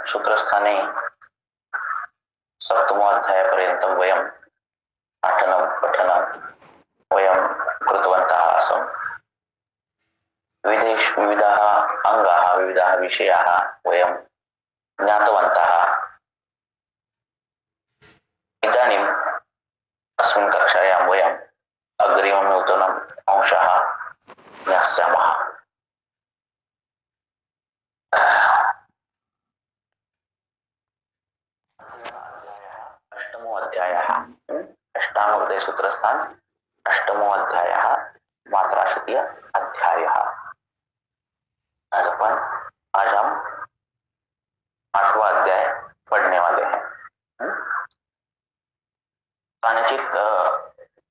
सूत्रस्थाने सप्तमोऽध्यायपर्यन्तं वयं पाठनं पठनं वयं कृतवन्तः आसम्। विविधाः अङ्गाः विविधाः विषयाः वयं ज्ञातवन्तः। इदानीम् अस्मिन् कक्षायां वयम् अग्रिमं नूतनम् अंशः ज्ञास्यामः। अष्टमो अध्यायः अष्टांगहृदय सूत्रस्थान अष्टमो अध्यायः मात्राशतीय अध्यायः। आज हम आठवां अध्याय पढ़ने वाले हैं। कानिचित्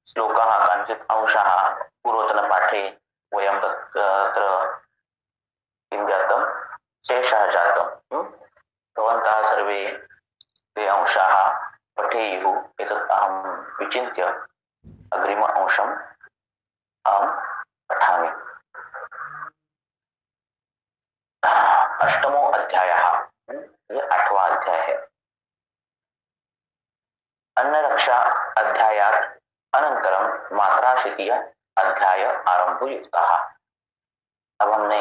श्लोकाः कानिचित् अंशाः पूर्वतनपाठे वयं तत्र किं जातं शेषः जातं। भवन्तः सर्वे ते अंशाः पठेयुः। एतत् अहं विचिन्त्य अग्रिम अंशम् अहं पठामि। अष्टमो अध्यायः ये आठवां अध्याय है। अन्नरक्षा अध्यायात् अनन्तरं मात्राशीतीय अध्याय आरम्भयुक्तः। अब हमने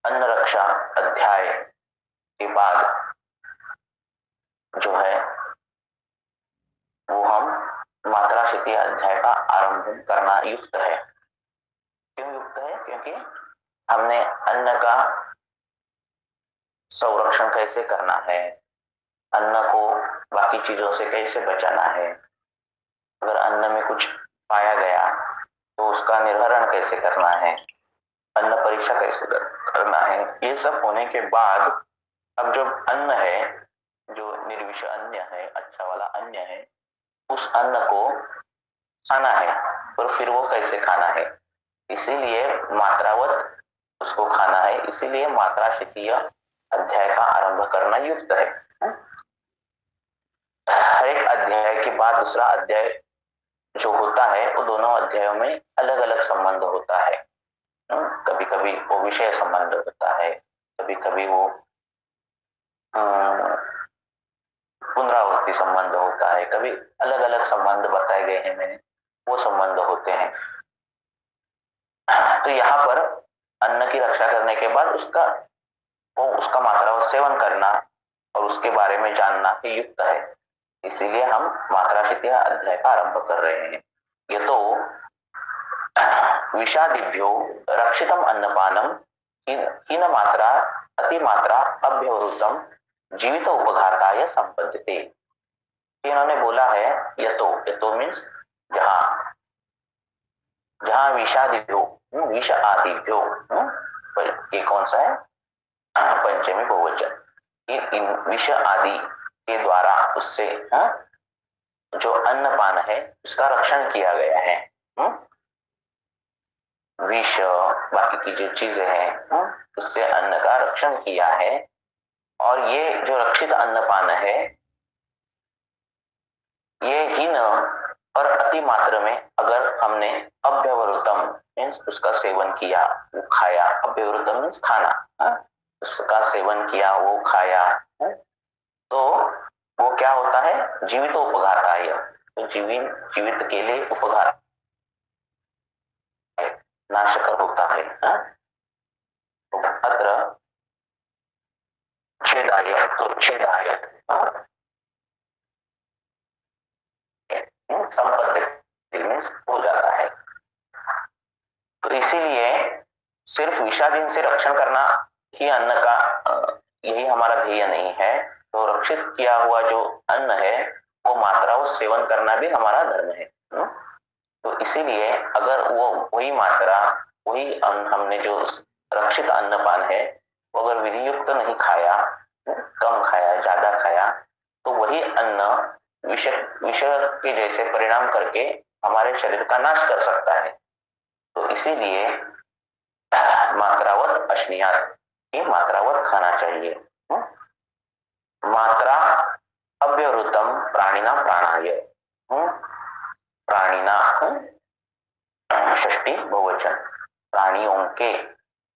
अन्नरक्षा अध्याय के बाद जो है वो हम मात्राशीतीय अध्याय का आरंभ करना युक्त है। क्यों युक्त है? क्योंकि हमने अन्न का संरक्षण कैसे करना है, अन्न को बाकी चीजों से कैसे बचाना है, अगर अन्न में कुछ पाया गया तो उसका निर्हरण कैसे करना है, अन्न परीक्षा कैसे करना है, ये सब होने के बाद अब जो अन्न है, जो निर्विष अन्न है, अच्छा वाला अन्न है, उस अन्न को खाना है। और फिर वो कैसे खाना है, इसीलिए मात्रावत उसको खाना है। इसीलिए मात्राशीतीय अध्याय का आरंभ करना युक्त है। हर एक अध्याय के बाद दूसरा अध्याय जो होता है वो दोनों अध्यायों में अलग अलग संबंध होता है। कभी कभी वो विषय संबंध होता है, कभी कभी वो पुनरावृत्ति संबंध होता है, कभी अलग अलग संबंध बताए गए हैं मैंने, वो संबंध होते हैं। तो यहाँ पर अन्न की रक्षा करने के बाद उसका मात्रावत सेवन करना और उसके बारे में जानना ही युक्त है। इसीलिए हम मात्राशीतीय अध्याय का आरंभ कर रहे हैं। ये तो विषादिभ्यो रक्षितम अन्नपानम हीन मात्रा अतिमात्रा अभ्यवृतम जीवित उपघाताय संपद्यते। इन्होंने बोला है यतो मीन्स जहां जहां विषादिभ्यो विष आदिभ्यो, ये कौन सा है? पंचमी बहुवचन। इन विष आदि के द्वारा उससे जो अन्नपान है उसका रक्षण किया गया है। विष बाकी की जो चीजें हैं उससे अन्न का रक्षण किया है। और ये जो रक्षित अन्नपान है ये हीन और अति मात्रा में अगर हमने अव्यवृतम मीन्स उसका सेवन किया, वो खाया, अव्यवृतम मीन्स खाना, उसका सेवन किया, वो खाया, तो वो क्या होता है? जीवित उपघाताय, तो जीवित के लिए उपघात नाशकर होता है। तो अत्र छेदाय, तो छेदाय संपत्ति हो जाता है। तो इसीलिए सिर्फ विषादीन से रक्षण करना ही अन्न का यही हमारा ध्येय नहीं है। तो रक्षित किया हुआ जो अन्न है वो मात्रा वो सेवन करना भी हमारा धर्म है। तो इसीलिए अगर वो वही मात्रा वही अन्न हमने जो रक्षित अन्नपान है वो अगर विधि युक्त नहीं खाया, कम खाया, ज्यादा खाया, तो वही अन्न विष के जैसे परिणाम करके हमारे शरीर का नाश कर सकता है। तो इसीलिए मात्रावत अश्नियात, ये मात्रावत खाना चाहिए। मात्रा अव्यवृतम प्राणिना प्राणाय, प्राणिना षष्ठी बहुवचन, प्राणियों के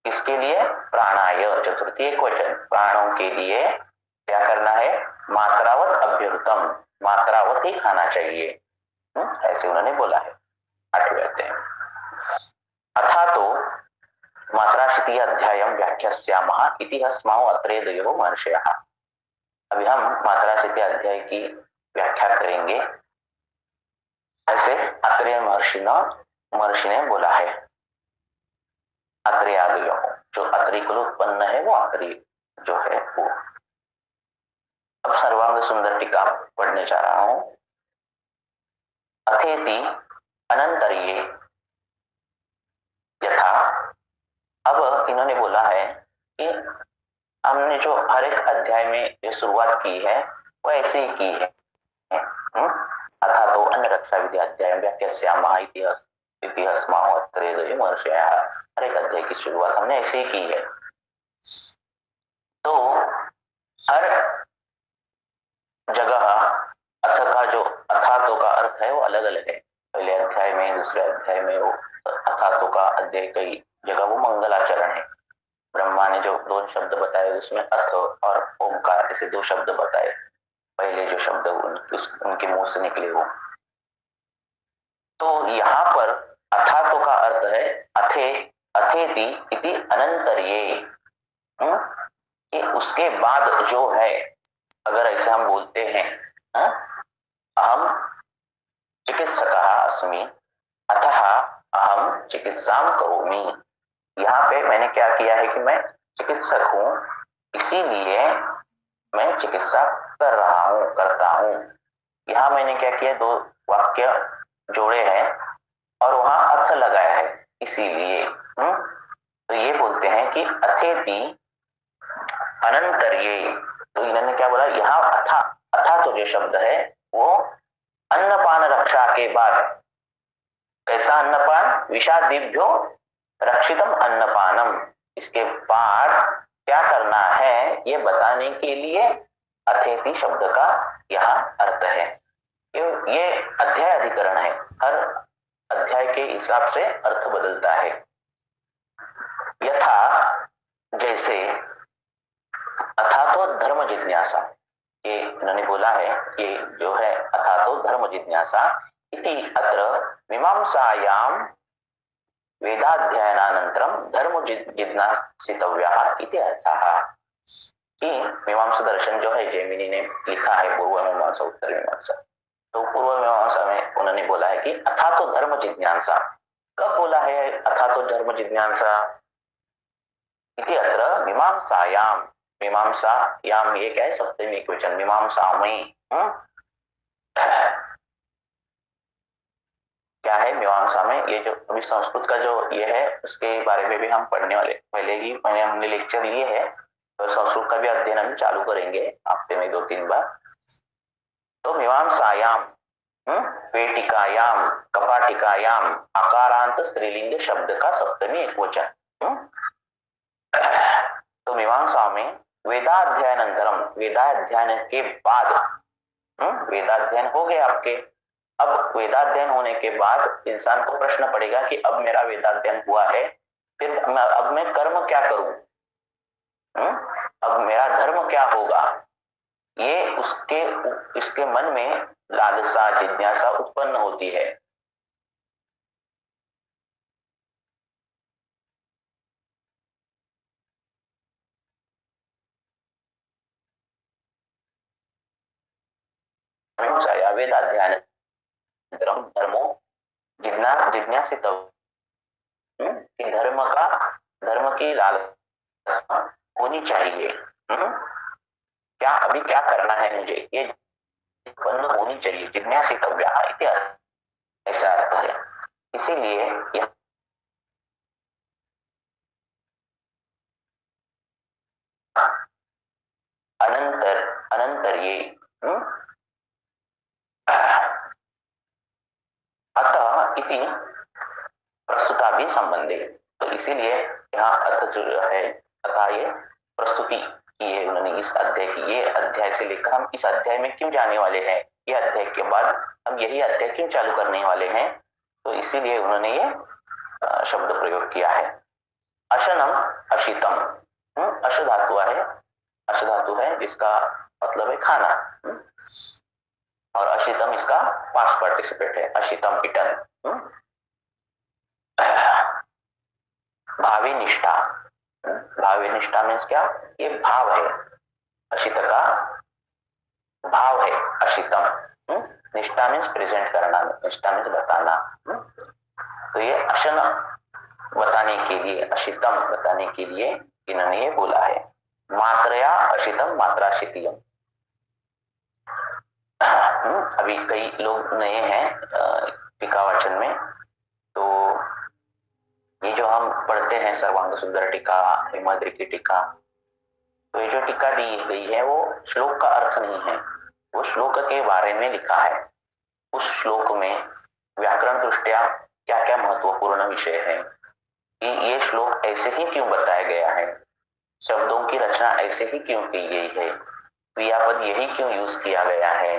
किसके लिए? प्राणाय, चतुर्थी एकवचन, प्राणों के लिए क्या करना है? मात्रावत अभ्युतम, मात्रावत ही खाना चाहिए। ऐसे उन्होंने बोला है 8वें अध्याय में। अथा तो मात्राशीति अध्याय व्याख्यास्यामः इति हस्माओ अत्रेदयो महर्षयः। अभी हम मात्राशीति अध्याय की व्याख्या करेंगे, ऐसे अत्रेय महर्षि ने बोला है। अत्रेयादयो, जो अत्रि कुल उत्पन्न है वो अत्रि जो है वो। अब सर्वांग सुंदर टीका पढ़ने जा रहा हूं। अथेति अनंतर्ये यथा, अब इन्होंने बोला है कि हमने जो हर एक अध्याय में जो शुरुआत की है वो ऐसे ही की है। अथा तो अन्य रक्षा विद्या अध्याय व्याख्यास्यामः इतिहास इतिहासमाहो अत्रेदयो महर्षयः, हर एक अध्याय की शुरुआत हमने ऐसे ही की है। तो हर जगह अथ का जो अथातो का अर्थ है वो अलग अलग है। पहले अध्याय में, दूसरे अध्याय में वो अथातो का अध्याय कई जगह वो मंगलाचरण है। ब्रह्मा ने जो 2 शब्द बताए उसमें अथ और ओमकार ऐसे 2 शब्द बताए, पहले जो शब्द उनके मुंह से निकले वो। तो यहाँ पर अथातो का अर्थ है अथे, अथेति इति अनंतर्ये, कि उसके बाद जो है। अगर ऐसे हम बोलते हैं अहम चिकित्सकः अस्मि अतः अहम चिकित्सां करोमि, यहाँ पे मैंने क्या किया है कि मैं चिकित्सक हूं, इसीलिए मैं चिकित्सा कर रहा हूं, करता हूं। यहाँ मैंने क्या किया, 2 वाक्य जोड़े हैं और वहां अर्थ लगाया है, इसीलिए। तो ये बोलते हैं कि अथेति अनंतर्ये, तो इन्होंने क्या बोला यहाँ अथा, अथा तो जो शब्द है वो अन्नपान रक्षा के बाद, कैसा अन्नपान? विषादिभ्यो रक्षितम अन्नपानम, इसके बाद क्या करना है ये बताने के लिए अथेति शब्द का यहाँ अर्थ है। ये अध्याय अधिकरण है, हर अध्याय के हिसाब से अर्थ बदलता है। यथा, जैसे अथा तो धर्म जिज्ञासा, ये इन्होंने बोला है, ये जो है अथा तो धर्म जिज्ञासा इति अत्र मीमांसायां वेदाध्ययनानंतरम धर्म जिज्ञासितव्यः इति अर्थः। कि मीमांसा दर्शन जो है जैमिनी ने लिखा है, पूर्व मीमांसा उत्तर मीमांसा। तो पूर्व मीमांसा में उन्होंने बोला है कि अथा तो धर्म जिज्ञासा, कब बोला है अथा तो धर्म जिज्ञासा? इति अत्र मीमांसायां, मीमांसा याम ये क्या है? सप्तमी एकवचन, मीमांसामयी। क्या है मीमांसा में? ये जो अभी संस्कृत का जो ये है उसके बारे में भी हम पढ़ने वाले, पहले ही हमने लेक्चर लिए है, तो संस्कृत का भी अध्ययन हम चालू करेंगे हफ्ते में 2-3 बार। तो मीमांसायाम, पेटिकायाम, कपाटिकायाम, आकारांत स्त्रीलिंग शब्द का सप्तमी एकवचन। तो मीमांसा में वेदाध्ययनानंतरम, वेदाध्ययन के बाद, वेदाध्ययन हो गए आपके, अब वेदाध्ययन होने के बाद इंसान को प्रश्न पड़ेगा कि अब मेरा वेदाध्ययन हुआ है, फिर अब मैं कर्म क्या करूं, अब मेरा धर्म क्या होगा? ये इसके मन में लालसा, जिज्ञासा उत्पन्न होती है। वेदाध्ययन धर्मो जिज्ञासितव्य, धर्म की लालसा होनी चाहिए। क्या अभी क्या करना है मुझे, ये उत्पन्न होनी चाहिए, जिज्ञासितव्य इत्यादि, ऐसा अर्थ है। इसीलिए यह अनंतर ये अतः इति प्रस्तुता भी संबंधित, तो इसीलिए यहाँ अर्थ जो है अतः ये प्रस्तुति की है उन्होंने इस अध्याय की। ये अध्याय से लेकर हम इस अध्याय में क्यों जाने वाले हैं, ये अध्याय के बाद हम यही अध्याय क्यों चालू करने वाले हैं, तो इसीलिए उन्होंने ये शब्द प्रयोग किया है। अशनम अशितम, अश धातु है, अश धातु है जिसका मतलब है खाना, और अशितम इसका पास्ट पार्टिसिपेट है, अशितम इटन। भावी निष्ठा, भावी निष्ठा मीन्स क्या, ये भाव है, अशित का भाव है अशितम। निष्ठा मीन्स प्रेजेंट करना, निष्ठा मीन्स बताना। तो ये अशन बताने के लिए, अशितम बताने के लिए इन्होंने ये बोला है। मात्रया अशितम मात्राशितियम। अभी कई लोग नए हैं टीकावाचन में, तो ये जो हम पढ़ते हैं सर्वांग सुंदर टीका, हिमाद्री की टीका, तो ये जो टीका दी गई है वो श्लोक का अर्थ नहीं है, वो श्लोक के बारे में लिखा है। उस श्लोक में व्याकरण दृष्टया क्या क्या महत्वपूर्ण विषय है, कि ये श्लोक ऐसे ही क्यों बताया गया है, शब्दों की रचना ऐसे ही क्यों की गई है, क्रियापद यही क्यों यूज किया गया है,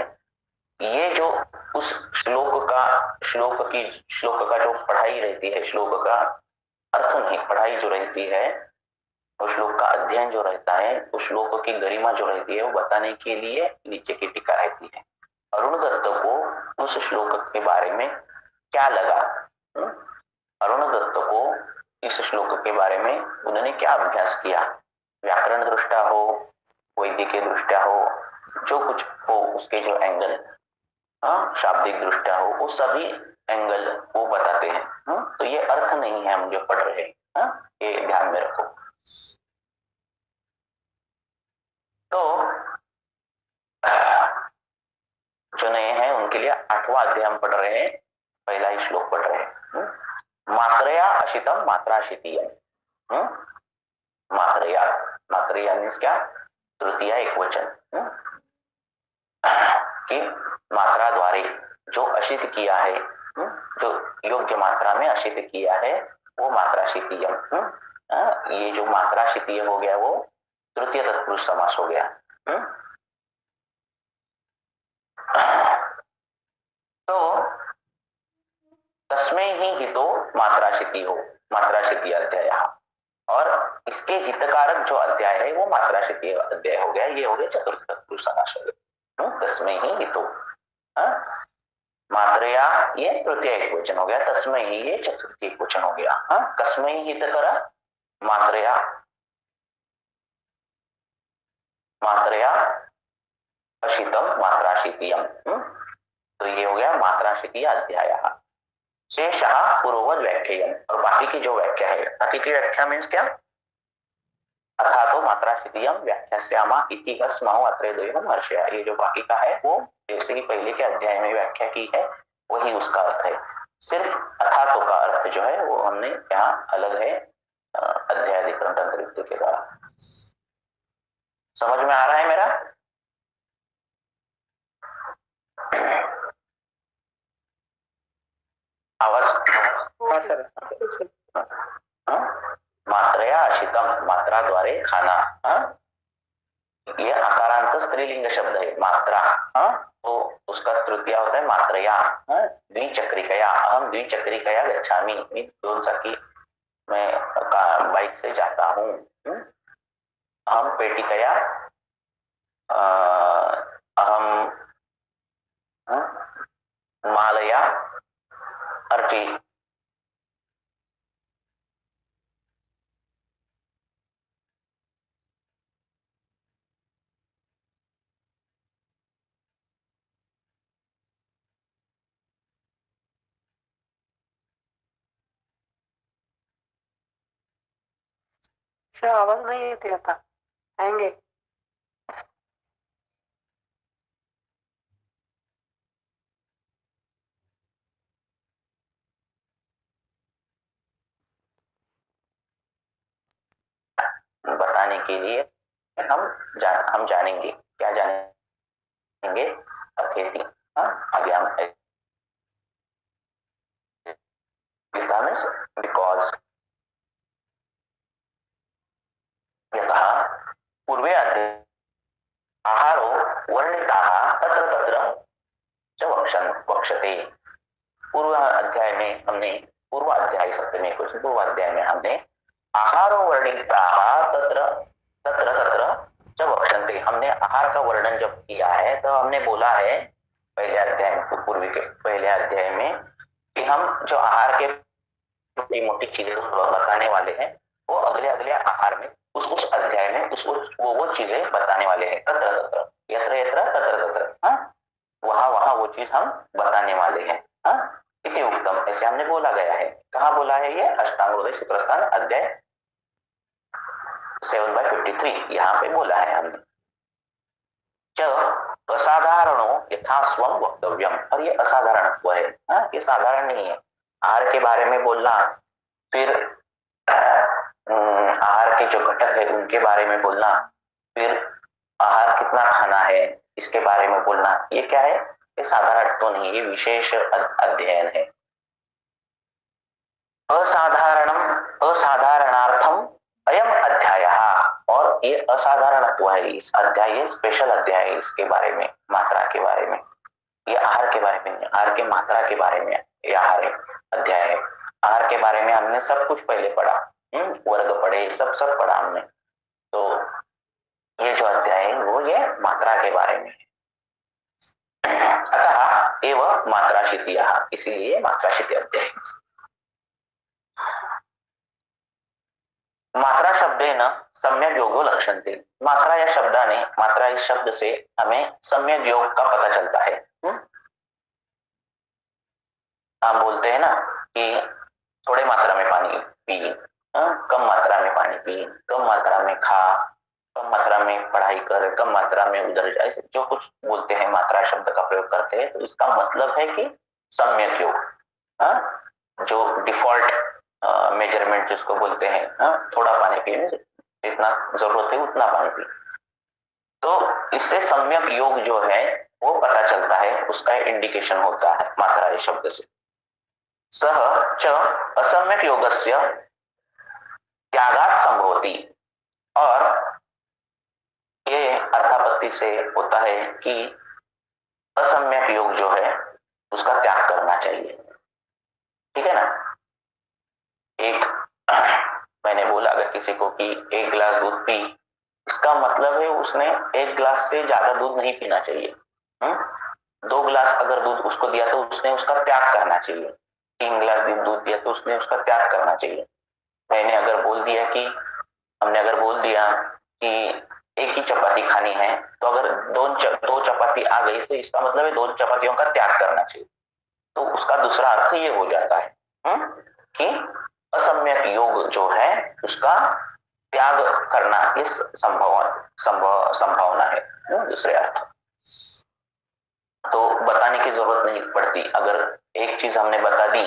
ये जो उस श्लोक का जो पढ़ाई रहती है, श्लोक का अर्थ नहीं, पढ़ाई जो रहती है, उस श्लोक का अध्ययन जो रहता है, उस श्लोक की गरिमा जो रहती है, वो बताने के लिए नीचे की टीका रहती है। अरुण दत्त को उस श्लोक के बारे में क्या लगा, अरुण दत्त को इस श्लोक के बारे में उन्होंने क्या अभ्यास किया, व्याकरण दृष्टया हो, वैदिक दृष्टया हो, जो कुछ हो उसके जो एंगल, शाब्दिक दृष्टया हो, वो सभी एंगल वो बताते हैं। तो ये अर्थ नहीं है हम जो पढ़ रहे हैं, ये ध्यान में रखो। तो जो नए हैं उनके लिए 8वां अध्याय हम पढ़ रहे हैं, पहला ही श्लोक पढ़ रहे हैं। मात्रया अशितम मात्राशितीयम। मात्रया, मात्रया मीन्स क्या, तृतीया एक वचन, कि मात्रा द्वारे जो अशित किया है, जो योग्य मात्रा में अशित किया है, वो मात्राशितीयम। ये जो मात्राशितीय हो गया वो तृतीय तत्पुरुष समास हो गया। तो तस्मै ही हितो मात्राशिति हो, मात्राशिति अध्याय, और इसके हितकारक जो अध्याय है वो मात्राशिति अध्याय हो गया, ये हो गया चतुर्थ तत्पुरुष समास हो गया। तस्मै ही हितो, मात्रया ये तृतीय एक वचन हो गया, तस्मै ही ये चतुर्थी एक वचन हो गया। कस्मै हितकर, मात्रया, मात्रया अशितम मात्राशितियम। तो ये हो गया मात्राशिति अध्याय। शेष पूर्ववत व्याख्यान, और बाकी की जो व्याख्या है, बाकी की व्याख्या मीन्स क्या, अथा तो मात्राशितियम व्याख्यास्यामा इति स्महो अत्रे द्वयम् हर्षया। ये जो बाकी का है वो जैसे कि पहले के अध्याय में व्याख्या की है वही उसका अर्थ है, सिर्फ अथा तो का अर्थ जो है वो हमने यहाँ अलग है अध्याय अधिकरण तंत्र के द्वारा। समझ में आ रहा है मेरा? आवाज सर, मात्रया अशितम, मात्रा द्वारे खाना। ये आकारांत स्त्रीलिंग शब्द है मात्रा, तो उसका तृतीया होता है मात्रया। द्विचक्रिकया, अहम द्विचक्रिकया गच्छामि, दोन चक्की मैं बाइक से जाता हूँ। अहम पेटिकया, अहम मालया अर्पी। सर आवाज नहीं येते आता, आएंगे। बताने के लिए हम जानेंगे, क्या जानेंगे, अथेति। आगे हम बिकॉज यतः पूर्वे अध्याये आहारो वर्णिताः तत्र तत्र च वक्षते। पूर्व अध्याय में हमने, पूर्व अध्याय सप्तमी कुछ पूर्व अध्याय में हमने आहारो वर्णिताः तत्र तत्र तत्र च वक्षन्ते। हमने आहार का वर्णन जब किया है तो हमने बोला है पहले अध्याय में, पूर्वी के पहले अध्याय में, कि हम जो आहार के छोटी मोटी चीजें बताने वाले हैं वो अगले अगले आहार में उस अध्याय में वो चीजें बताने वाले हैं। तत्र तत्र यत्र यत्र तत्र तत्र, हाँ, वहां वहां वो चीज हम बताने वाले हैं। हाँ, इति उत्तम, ऐसे हमने बोला गया है। कहाँ बोला है ये? अष्टांग हृदय सूत्रस्थान अध्याय 7/53, यहाँ पे बोला है हमने। च असाधारणो यथा स्वम वक्तव्यम, और ये असाधारण है, हाँ, ये साधारण नहीं है। आहार के बारे में बोलना, फिर आहार के जो घटक है उनके बारे में बोलना, फिर आहार कितना खाना है इसके बारे में बोलना, ये क्या है? ये साधारण तो नहीं, ये विशेष अध्ययन है। असाधारणार्थम अयम अध्याय, और ये असाधारणत्व है इस अध्याय, ये स्पेशल अध्याय है। इसके बारे में, मात्रा के बारे में, ये आहार के बारे में, आहार के मात्रा के बारे में ये आहार अध्याय है। आहार के बारे में हमने सब कुछ पहले पढ़ा, वर्ग पढ़े, सब पढ़ा हमने। तो ये जो अध्याय है वो ये मात्रा के बारे में है। अतः एवं मात्राशितियः, इसीलिए मात्राशिति अध्याय। मात्रा शब्देन सम्यक योगो लक्ष्यन्ते, मात्रा या शब्दाने, मात्रा इस शब्द से हमें सम्यक योग का पता चलता है। हम बोलते हैं ना कि थोड़े मात्रा में पानी पी, कम मात्रा में पानी पी, कम मात्रा में खा, कम मात्रा में पढ़ाई कर, कम मात्रा में उधर जाए, जो कुछ बोलते हैं मात्रा शब्द का प्रयोग करते हैं, तो इसका मतलब है कि सम्यक योग, जो डिफॉल्ट मेजरमेंट जिसको बोलते हैं, थोड़ा पानी पीने, जितना जरूरत है उतना पानी पी। तो इससे सम्यक योग जो है वो पता चलता है, उसका इंडिकेशन होता है मात्रा इस शब्द से। सह च असम्यक योगस्य त्यागात संभवति, और ये अर्थापत्ति से होता है कि असम्यक योग जो है उसका त्याग करना चाहिए। ठीक है ना? एक मैंने बोला अगर किसी को कि 1 गिलास दूध पी, इसका मतलब है उसने 1 गिलास से ज्यादा दूध नहीं पीना चाहिए। 2 गिलास अगर दूध उसको दिया तो उसने उसका त्याग करना चाहिए। 3 गिलास दूध दिया तो उसने उसका त्याग करना चाहिए। मैंने अगर बोल दिया कि हमने अगर बोल दिया कि एक ही चपाती खानी है, तो अगर दो चपाती आ गई तो इसका मतलब है 2 चपातियों का त्याग करना चाहिए। तो उसका दूसरा अर्थ ये हो जाता है कि असम्यक योग जो है उसका त्याग करना इस संभावना है, दूसरे अर्थ। तो बताने की जरूरत नहीं पड़ती, अगर एक चीज हमने बता दी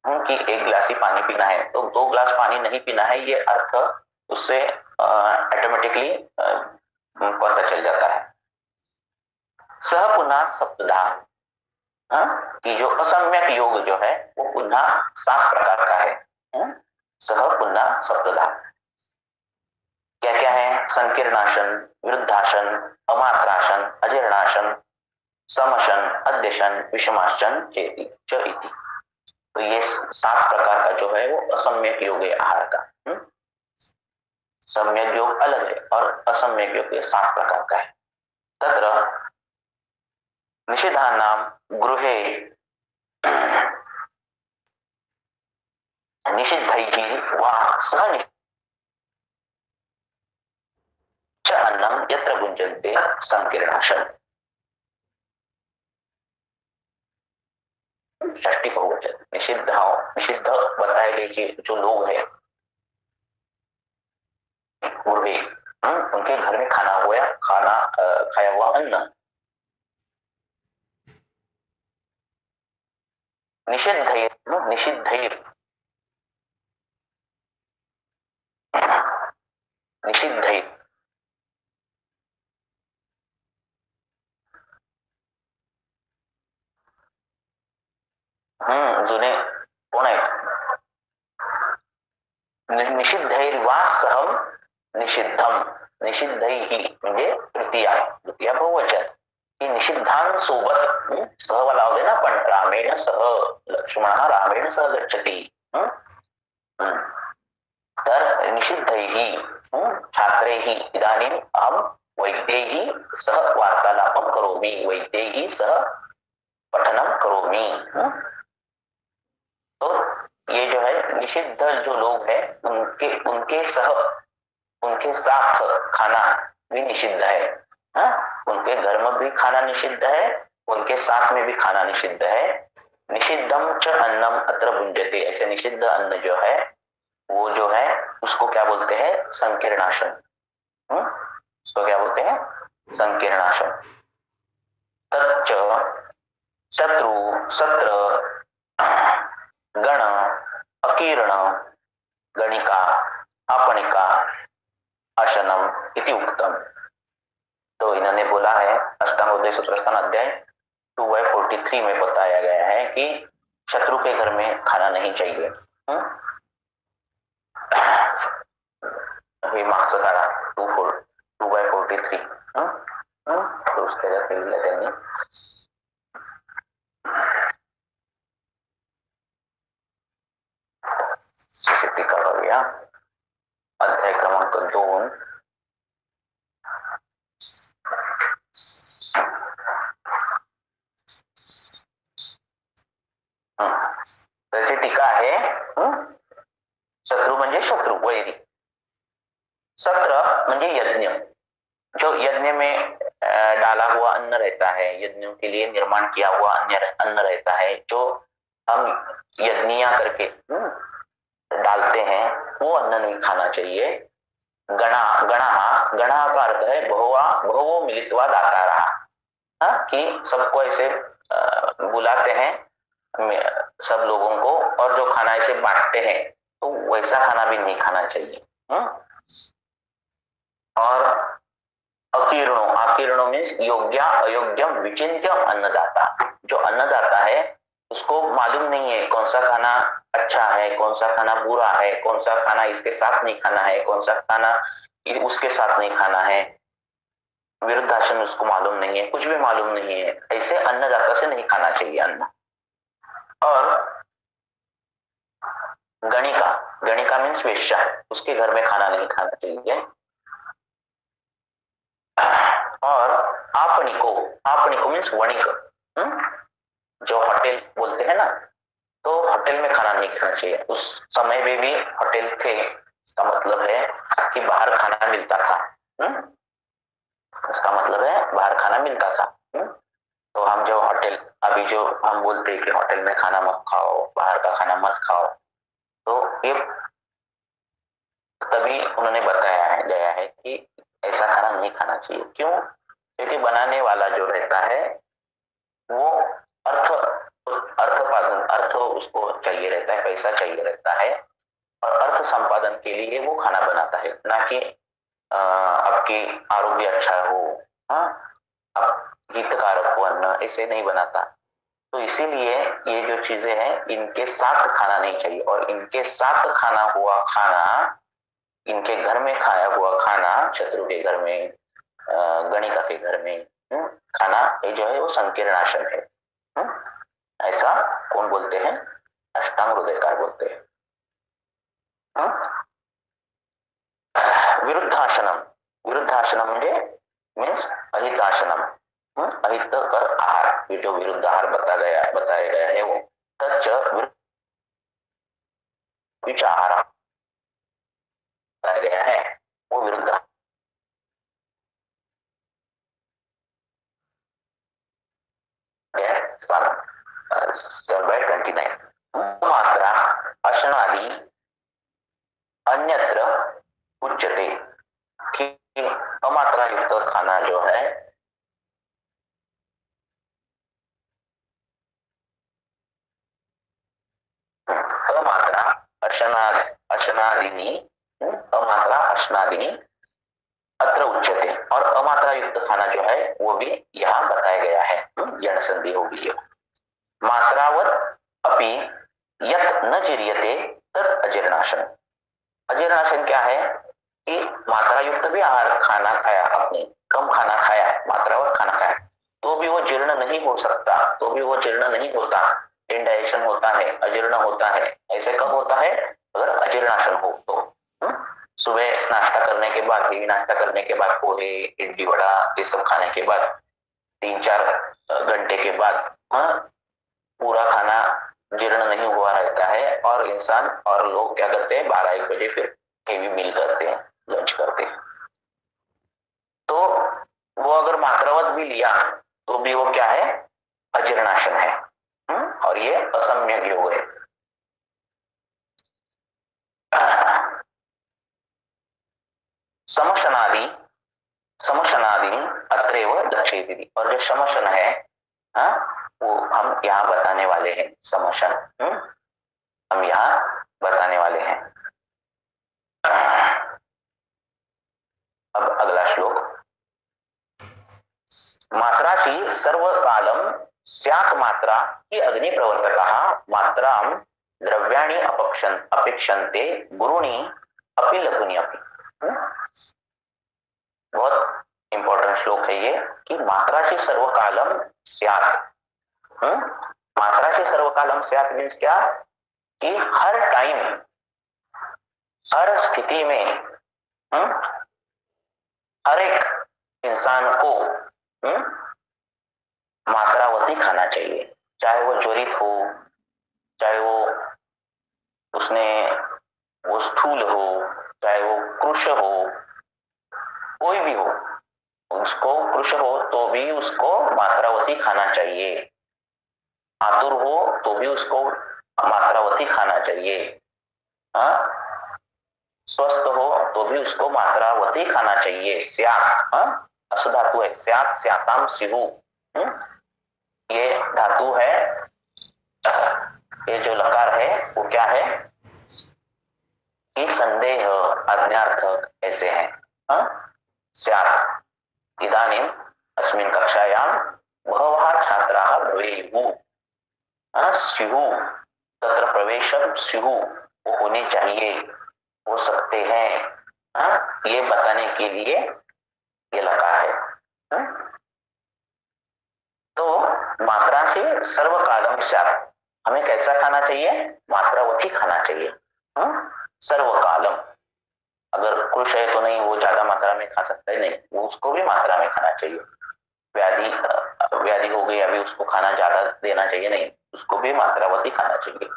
कि 1 गिलास ही पानी पीना है, तो 2 गिलास पानी नहीं पीना है, ये अर्थ उससे ऑटोमेटिकली पता चल जाता है। सह पुनः सप्तधा, कि जो असम्यक योग जो है वो पुनः 7 प्रकार का है। सह पुनः सप्तधा क्या क्या है? संकीर्णासन, विरुद्धासन, अमात्रासन, अजीर्णासन, समशन, अध्यशन, विषमासन चेति च इति। तो ये 7 प्रकार का जो है वो असम्यक योग है आहार का। सम्यक योग अलग है और असम्यक योग 7 प्रकार का है। तत्र निषिद्धानाम गृहे निषिद्धैः वा सह अन्नम यत्र भुंजन्ते संकीर्णासन। षष्ठी बहुवचन। निषिद्ध बताए गए कि जो लोग हैं गृहे, उनके घर में खाया हुआ अन्न, निषिद्धैर जुने कोण आहेत? निषिद्धैर्वा सहम निषिद्धम, निषिद्धैहि म्हणजे तृतीया बहुवचन, की निषिद्धांसोबत सह लावले ना, पण रामेण सह लक्ष्मण रामेण सह गच्छति, निषिद्धैः छात्रैः इदानीम् अहं वैद्यैः सह वार्तालापं करोमि, वैद्यैः सह पठनं करोमि। तो ये जो है निषिद्ध जो लोग हैं उनके साथ खाना भी निषिद्ध है। उनके घर में भी खाना निषिद्ध है, उनके साथ में भी खाना निषिद्ध है। निषिद्धम च अन्नम अत्र भुंजते, ऐसे निषिद्ध अन्न जो है वो जो है उसको क्या बोलते हैं? संकीर्णाशन। उसको क्या बोलते हैं? संकीर्णाशन। तच्च शत्रु सत्र गण अकीर्ण गणिका आपणिका आशनम इति उक्तम। तो इन्होंने बोला है अष्टांगोदय सूत्रस्थान अध्याय 2/43 में बताया गया है कि शत्रु के घर में खाना नहीं चाहिए। हे मागचं काढा 2/43 तो उसके जाते लिहिलं त्यांनी। टीका बघूया अध्याय क्रमांक 2 त्याची टीका आहे शत्रु म्हणजे शत्रु वैरी, सत्र म्हणजे यज्ञ, जो यज्ञ में डाला हुआ अन्न रहता है, यज्ञों के लिए निर्माण किया हुआ अन्न रहता है, जो हम यज्ञिया करके डालते हैं वो अन्न नहीं खाना चाहिए। गणा गणा गणा का अर्थ है बहुवो मिलित्वा दातारः, कि सबको ऐसे बुलाते हैं सब लोगों को और जो खाना ऐसे बांटते हैं, तो वैसा खाना भी नहीं खाना चाहिए। और अकीर्णो मीन्स योग्य अयोग्यम विचिन्त्य अन्नदाता, जो अन्नदाता है उसको मालूम नहीं है कौन सा खाना अच्छा है, कौन सा खाना बुरा है, कौन सा खाना इसके साथ नहीं खाना है, कौन सा खाना उसके साथ नहीं खाना है, विरुद्धासन उसको मालूम नहीं है, कुछ भी मालूम नहीं है, ऐसे अन्नदाता से नहीं खाना चाहिए अन्न। और गणिका मीन्स वेश्या, उसके घर में खाना नहीं खाना चाहिए। और आपनिको मीन्स वणिक, जो होटल बोलते हैं ना, तो होटल में खाना नहीं खाना चाहिए। उस समय में भी होटल थे, इसका मतलब है कि बाहर खाना मिलता था। इसका मतलब है बाहर खाना मिलता था। तो हम जो होटल अभी जो हम बोलते हैं कि होटल में खाना मत खाओ, बाहर का खाना मत खाओ, तो ये तभी उन्होंने बताया गया है कि ऐसा खाना नहीं खाना चाहिए। क्यों? क्योंकि बनाने वाला जो रहता है वो अर्थ उसको चाहिए रहता है, पैसा चाहिए रहता है, और अर्थ संपादन के लिए वो खाना बनाता है, ना कि आपकी आरोग्य अच्छा हो, हितकारक हो अन्न, ऐसे नहीं बनाता। तो इसीलिए ये जो चीजें हैं इनके साथ खाना नहीं चाहिए, और इनके साथ खाना हुआ खाना, इनके घर में खाया हुआ खाना, शत्रु के घर में, गणिका के घर में खाना, ये जो है वो संकीर्णाशन है। ऐसा कौन बोलते हैं? अष्टांग हृदयकार बोलते हैं। विरुद्धाशनम म्हणजे मीन्स अहिताशनम, अहित कर आहार, ये जो विरुद्ध आहार बताया गया है वो तच्च आहार बताया गया है वो विरुद्ध 7/29 मात्रा अशनादि अन्यत्र उच्यते, कि अमात्रा युक्त खाना जो है अमात्रा अशनादिनी अत्र उच्यते, और अमात्रा युक्त खाना जो है वो भी यहाँ बताया गया है। यण संधि होगी। मात्रावत अपि यत न जीर्यते तत् अजीर्णाशन। अजीर्णाशन क्या है? कि मात्रा युक्त भी आहार खाना खाया, आपने कम खाना खाया, मात्रावत खाना खाया, तो भी वो जीर्ण नहीं हो सकता, तो भी वो जीर्ण नहीं होता, इंडाइजेशन होता है, अजीर्ण होता है। ऐसे कब होता है? अगर अजीर्णाशन हो तो। सुबह नाश्ता करने के बाद, हेवी नाश्ता करने के बाद पोहे, इडली, वड़ा ये सब खाने के बाद 3-4 घंटे के बाद पूरा खाना जीर्ण नहीं हुआ रहता है और इंसान और लोग क्या करते हैं 12-1 बजे फिर हेवी मील करते हैं, लंच करते हैं। तो वो अगर मात्रावत भी लिया तो भी वो क्या है, अजीर्णाशन है। और ये असम्यक योग है। समशनादि समशनादि अत्रैव दक्षेति। और जो समशन है वो हम यहाँ बताने वाले हैं। समशन हम यहाँ बताने वाले हैं। अब अगला श्लोक। मात्राशी सर्वकालम स्यात् मात्रा ही अग्नि प्रवर्तकः मात्रां द्रव्याणि अपेक्षन्ते गुरुणि अपि लघुनि अपि। बहुत इंपॉर्टेंट श्लोक है ये कि मात्राशी सर्वकालम स्यात्। मात्राशी सर्वकालम स्यात् मीन्स क्या कि हर टाइम, हर स्थिति में हर एक इंसान को मात्रावती खाना चाहिए। चाहे वो ज्वरित हो, चाहे वो स्थूल हो, चाहे वो कृश हो, कोई भी हो, उसको कृश हो तो भी उसको मात्रावती खाना चाहिए। आतुर हो तो भी उसको मात्रावती खाना चाहिए। स्वस्थ हो तो भी उसको मात्रावती खाना चाहिए। स्यात् अशुधातु है, स्यात् स्याताम स्युः। ये धातु है, ये जो लकार है वो क्या है कि संदेह, आज्ञार्थक ऐसे है। स्यात् इदानीम अस्मिन् कक्षायां बहवः छात्राः भवेयुः। स्युः तत्र प्रवेशम स्युः वो होने चाहिए, हो सकते हैं। ये बताने के लिए ये लगा है। तो मात्रा से सर्वकालम स्यात्, हमें कैसा खाना चाहिए, मात्रावती खाना चाहिए। सर्वकालम, अगर कुछ है तो नहीं वो ज्यादा मात्रा में खा सकता है, नहीं, वो उसको भी मात्रा में खाना चाहिए। व्याधि हो गई अभी उसको खाना ज्यादा देना चाहिए, नहीं, उसको भी मात्रावती खाना चाहिए।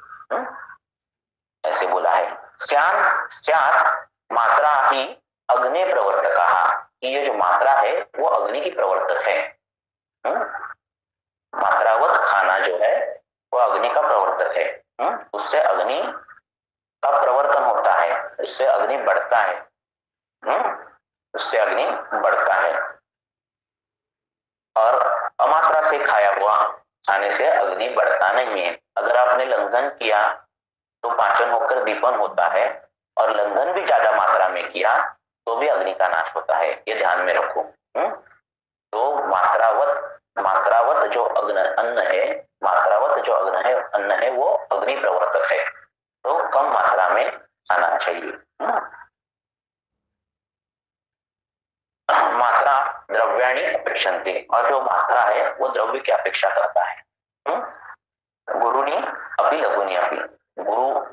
ऐसे बोला है। स्यात् मात्रा ही अग्नि प्रवर्तक, ये जो मात्रा है वो अग्नि की प्रवर्तक है। मात्रावत खाना जो है वो अग्नि का प्रवर्तक है। उससे अग्नि का प्रवर्तन होता है, उससे अग्नि बढ़ता है। उससे अग्नि बढ़ता है। और अमात्रा से खाया हुआ खाने से अग्नि बढ़ता नहीं है। अगर आपने लंघन किया तो पाचन होकर दीपन होता है, और लंघन भी ज्यादा मात्रा में किया तो भी अग्नि का नाश होता है, ये ध्यान में रखो। तो मात्रावत जो अन्न है, मात्रावत जो अन्न है वो अग्नि प्रवर्तक है, तो कम मात्रा में खाना चाहिए। मात्रा द्रव्याणि अपेक्षन्ते, और जो मात्रा है वो द्रव्य की अपेक्षा करता है। गुरुनि अपि लघुनि अपि, गुरु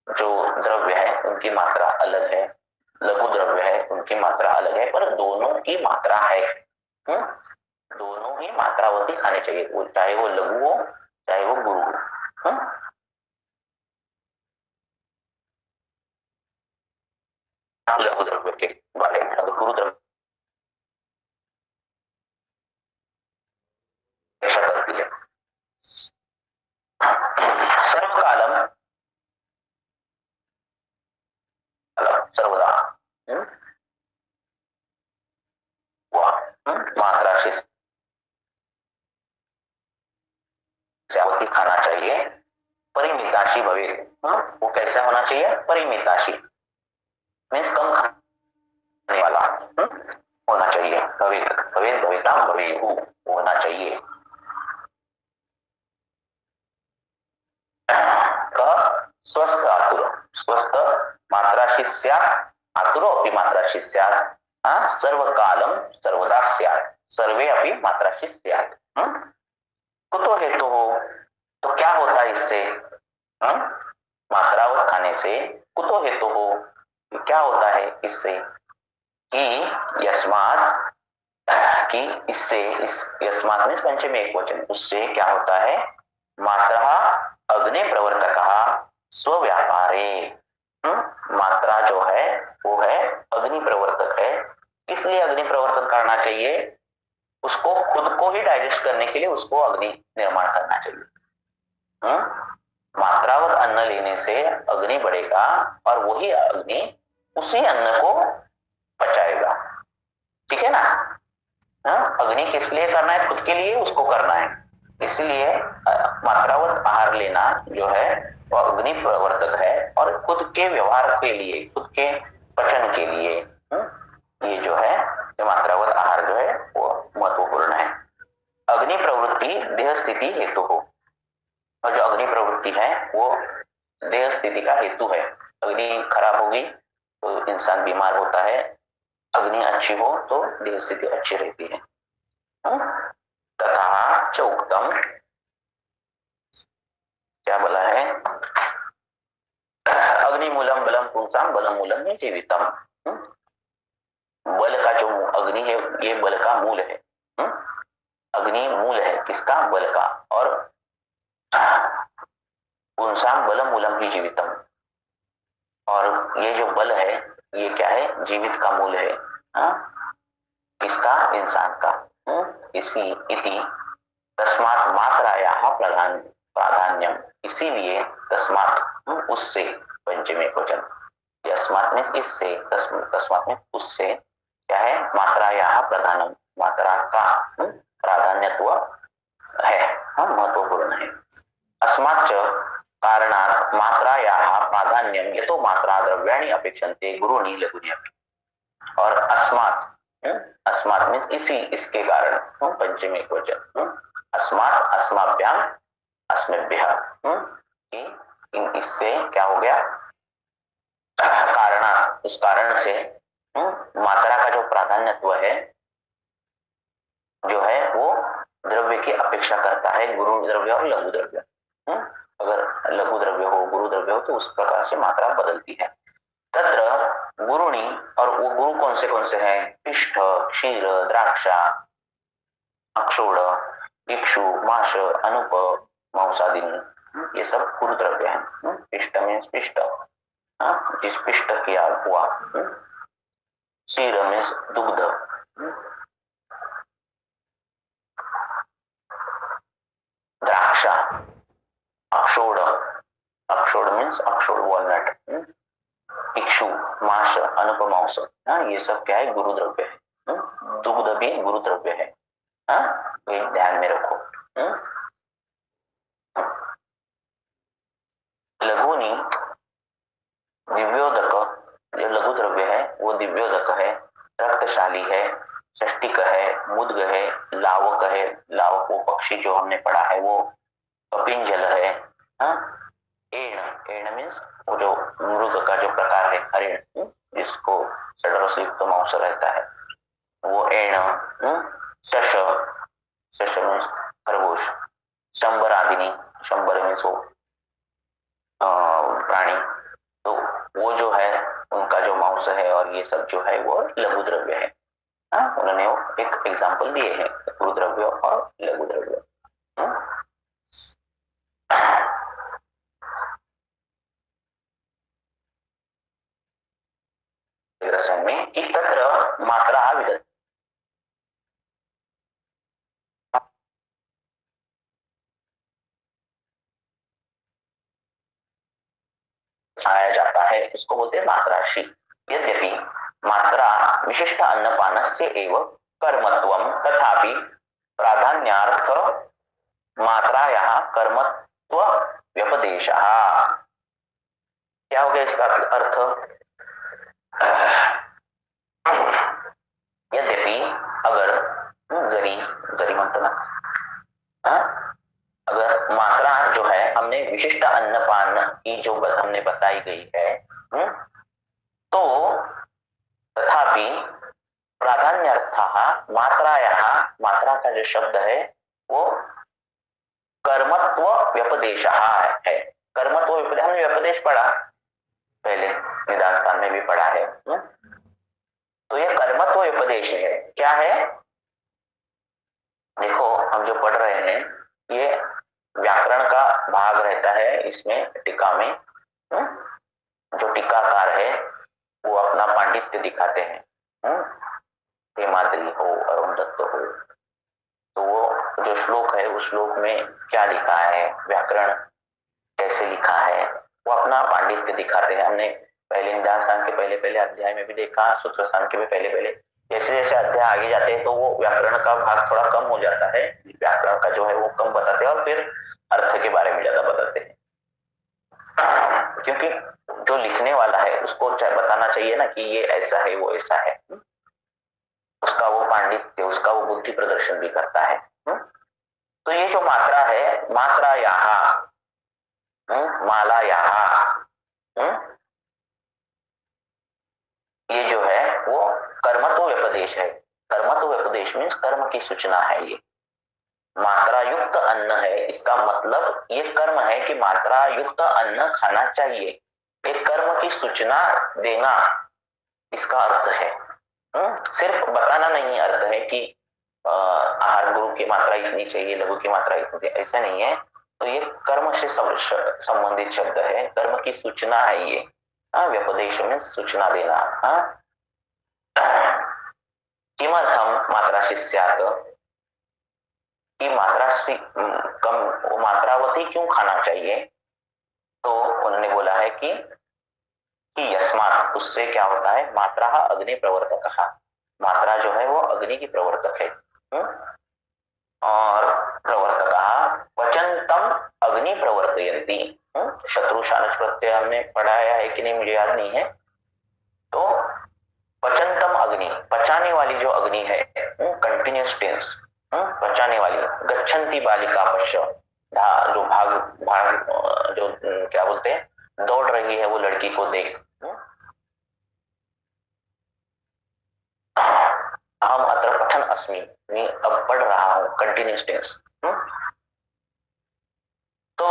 जो द्रव्य है उनकी मात्रा अलग है, लघु द्रव्य है उनकी मात्रा अलग है, पर दोनों की मात्रा है। दोनों ही मात्रावती खाने चाहिए, वो चाहे वो लघु हो चाहे वो गुरु हो। लघु द्रव्य के बारे में, अगर गुरु द्रव्य ऐसा करती है। सर्वकालम सर्वदा मात्रा से स्यावती खाना चाहिए। परिमिताशी भवे, वो कैसा होना चाहिए, परिमिताशी मीन्स कम खाने वाला होना चाहिए। भवेत भवेत भवेता भवेयु होना चाहिए। स्वस्थ आतुर, स्वस्थ मात्राशी स्यात्, आतुरो अपि मात्राशी स्यात्, सर्वकालम सर्वदा स्यात्, सर्वे अपि मात्राशी स्यात्। कुतो हेतु हो, तो क्या होता है इससे, मात्रावत खाने से कुतो हेतु हो, क्या होता है इससे कि यस्मात्, कि इससे, इस यस्मात् में पंचमी एक वचन, उससे क्या होता है, मात्रा अग्नि प्रवर्तक स्वव्यापारे, मात्रा जो है वो है अग्नि प्रवर्तक है। इसलिए अग्नि प्रवर्तन करना चाहिए, उसको खुद को ही डाइजेस्ट करने के लिए उसको अग्नि निर्माण करना चाहिए। मात्रावत अन्न लेने से अग्नि बढ़ेगा और वही अग्नि उसी अन्न को पचाएगा। ठीक है ना? अग्नि किस लिए करना है? खुद के लिए उसको करना है। इसलिए मात्रावत आहार लेना जो है वो अग्नि प्रवर्तक है और खुद के व्यवहार के लिए, खुद के पचन के लिए ये जो है, ये मात्रावत आहार जो है वो महत्वपूर्ण है। अग्नि प्रवृत्ति देह स्थिति हेतु हो, और जो अग्नि प्रवृत्ति है वो देह स्थिति का हेतु है। अग्नि खराब होगी तो इंसान बीमार होता है, अग्नि अच्छी हो तो देह स्थिति अच्छी रहती है। तथा च उक्तम, क्या बोला है, अग्निमूलम बलम पुंसाम बलम मूलम में जीवितम। बल का जो अग्नि है ये बल का मूल है। अग्नि मूल है किसका? बल का। और पुंसाम बलम मूलम ही जीवितम, और ये जो बल है ये क्या है? जीवित का मूल है। किसका? इंसान का। इसी इति तस्मात् मात्रायाः प्राधान्यम, इसीलिए तस्मात् उससे, पंचमी वचन, यस्मात् में इससे, तस्मात् में उससे, क्या है? मात्रायाः प्रधानम, मात्रा का प्राधान्यत्व है, महत्वपूर्ण है। अस्माच्च कारणात् मात्रायाः प्राधान्यम यतो मात्रा द्रव्याणि अपेक्षन्ते गुरूणि लघूनि अपि। और अस्मात्, अस्मात् मीन्स इसी, इसके कारण, पंचमी वचन, अस्मात् अस्माभ्याम अस्मभ्यः, इससे क्या हो गया? कारण, उस कारण से मात्रा का जो प्राधान्यत्व है जो है वो द्रव्य की अपेक्षा करता है, गुरु द्रव्य और लघु द्रव्य। अगर लघु द्रव्य हो, गुरु द्रव्य हो तो उस प्रकार से मात्रा बदलती है। तत्र गुरुणी, और वो गुरु कौन से हैं? पिष्ठ, क्षीर, द्राक्षा, अक्षोड़, इक्षु, माश, अनुप, मांसादीन, ये सब गुरु द्रव्य हैं। पिष्ट मीन्स पिष्ट, जिस पिष्ट किया हुआ। क्षीर मीन्स दुग्ध, द्राक्षा, अक्षोड़, अक्षोड़ मीन्स अक्षोड़ वॉलनट, इक्षु, माश, अनुपमांस, ये सब क्या है? गुरु द्रव्य है। दुग्ध भी गुरु द्रव्य है, ये ध्यान में रखो। लघुनी दिव्योदक, जो लघु द्रव्य है वो दिव्योदक है, रक्तशाली है, षष्टिक है, मुद्ग है, लावक है, लावक वो पक्षी जो हमने पढ़ा है वो कपिंजल है। एण, एण मीन्स वो जो मृग का जो प्रकार है, हरिण, जिसको षड्रसयुक्त मांस रहता है वो एण। शश, शश मीन्स खरगोश, शंबर आदिनी, शंबर मीन्स वो प्राणी, तो वो जो है उनका जो मांस है और ये सब जो है वो लघु द्रव्य है। उन्होंने एक एग्जांपल दिए हैं, गुरु द्रव्य और लघु द्रव्य। रसन में कि तत्र मात्रा विदत, आया जाता है, उसको बोलते हैं मात्राशी। यद्यपि मात्रा विशिष्ट अन्नपानस्य एव कर्मत्वम, तथापि प्राधान्यार्थ मात्रायाः कर्मत्व व्यपदेशः। क्या हो गया इसका अर्थ? यद्यपि, अगर, जरी, जरी म्हणतो ना, अगर मात्रा जो है हमने विशिष्ट अन्नपान की जो हमने बताई गई है, तो तथापि प्राधान्यर्थः मात्रायाः, मात्रा का जो शब्द है वो कर्मत्व व्यपदेशः है। कर्मत्व व्यपदेश, हमने व्यपदेश पढ़ा, पहले निदान स्थान में भी पढ़ा है। तो ये कर्मत्व उपदेश है। क्या है? देखो हम जो पढ़ रहे हैं ये व्याकरण का भाग रहता है, इसमें टीका में जो टीकाकार है वो अपना पांडित्य दिखाते हैं। हेमाद्री हो, अरुण दत्त हो, तो वो जो श्लोक है उस श्लोक में क्या लिखा है, व्याकरण कैसे लिखा है, वो अपना पांडित्य दिखाते हैं। हमने पहले निदान स्थान के पहले पहले अध्याय में भी देखा, सूत्र स्थान के भी पहले पहले। जैसे जैसे अध्याय आगे जाते हैं तो वो व्याकरण का भाग थोड़ा कम हो जाता है, व्याकरण का जो है वो कम बताते हैं और फिर अर्थ के बारे में ज्यादा बताते हैं, क्योंकि जो लिखने वाला है उसको बताना चाहिए ना कि ये ऐसा है वो ऐसा है, उसका वो पांडित्य, उसका वो बुद्धि प्रदर्शन भी करता है। तो ये जो मात्रा है, मात्रा यहाँ, माला यहाँ, ये जो है वो कर्मत्व व्यपदेश है। कर्मत्व व्यपदेश मीन्स कर्म की सूचना है। ये मात्रा युक्त अन्न है, इसका मतलब ये कर्म है कि मात्रा युक्त अन्न खाना चाहिए, एक कर्म की सूचना देना इसका अर्थ है। सिर्फ बताना नहीं अर्थ है कि आहार गुरु की मात्रा इतनी चाहिए, लघु की मात्रा इतनी, ऐसा नहीं है। तो ये कर्म से संबंधित शब्द है, कर्म की सूचना है ये। व्यपदेश में सूचना देना। किमर्थम मात्रा शिष्यात, कि मात्रा से कम मात्रावती क्यों खाना चाहिए? तो उन्होंने बोला है कि यस्मात्, उससे क्या होता है, मात्रा अग्नि प्रवर्तक, मात्रा जो है वो अग्नि की प्रवर्तक है। और प्रवर्तक पचंतम अग्नि प्रवर्तयन्ति, शत्रु शानच प्रत्यय हमने पढ़ाया है कि नहीं मुझे याद नहीं है। तो पचंतम अग्नि, पचाने वाली जो अग्नि है, कंटिन्यूस टेंस, पचाने वाली। गच्छन्ति बालिका पश्य, जो भाग भाग जो क्या बोलते हैं, दौड़ रही है वो लड़की को देख। हम अत्र पठन अस्मि, मैं अब पढ़ रहा हूं, कंटिन्यूस टेंस। तो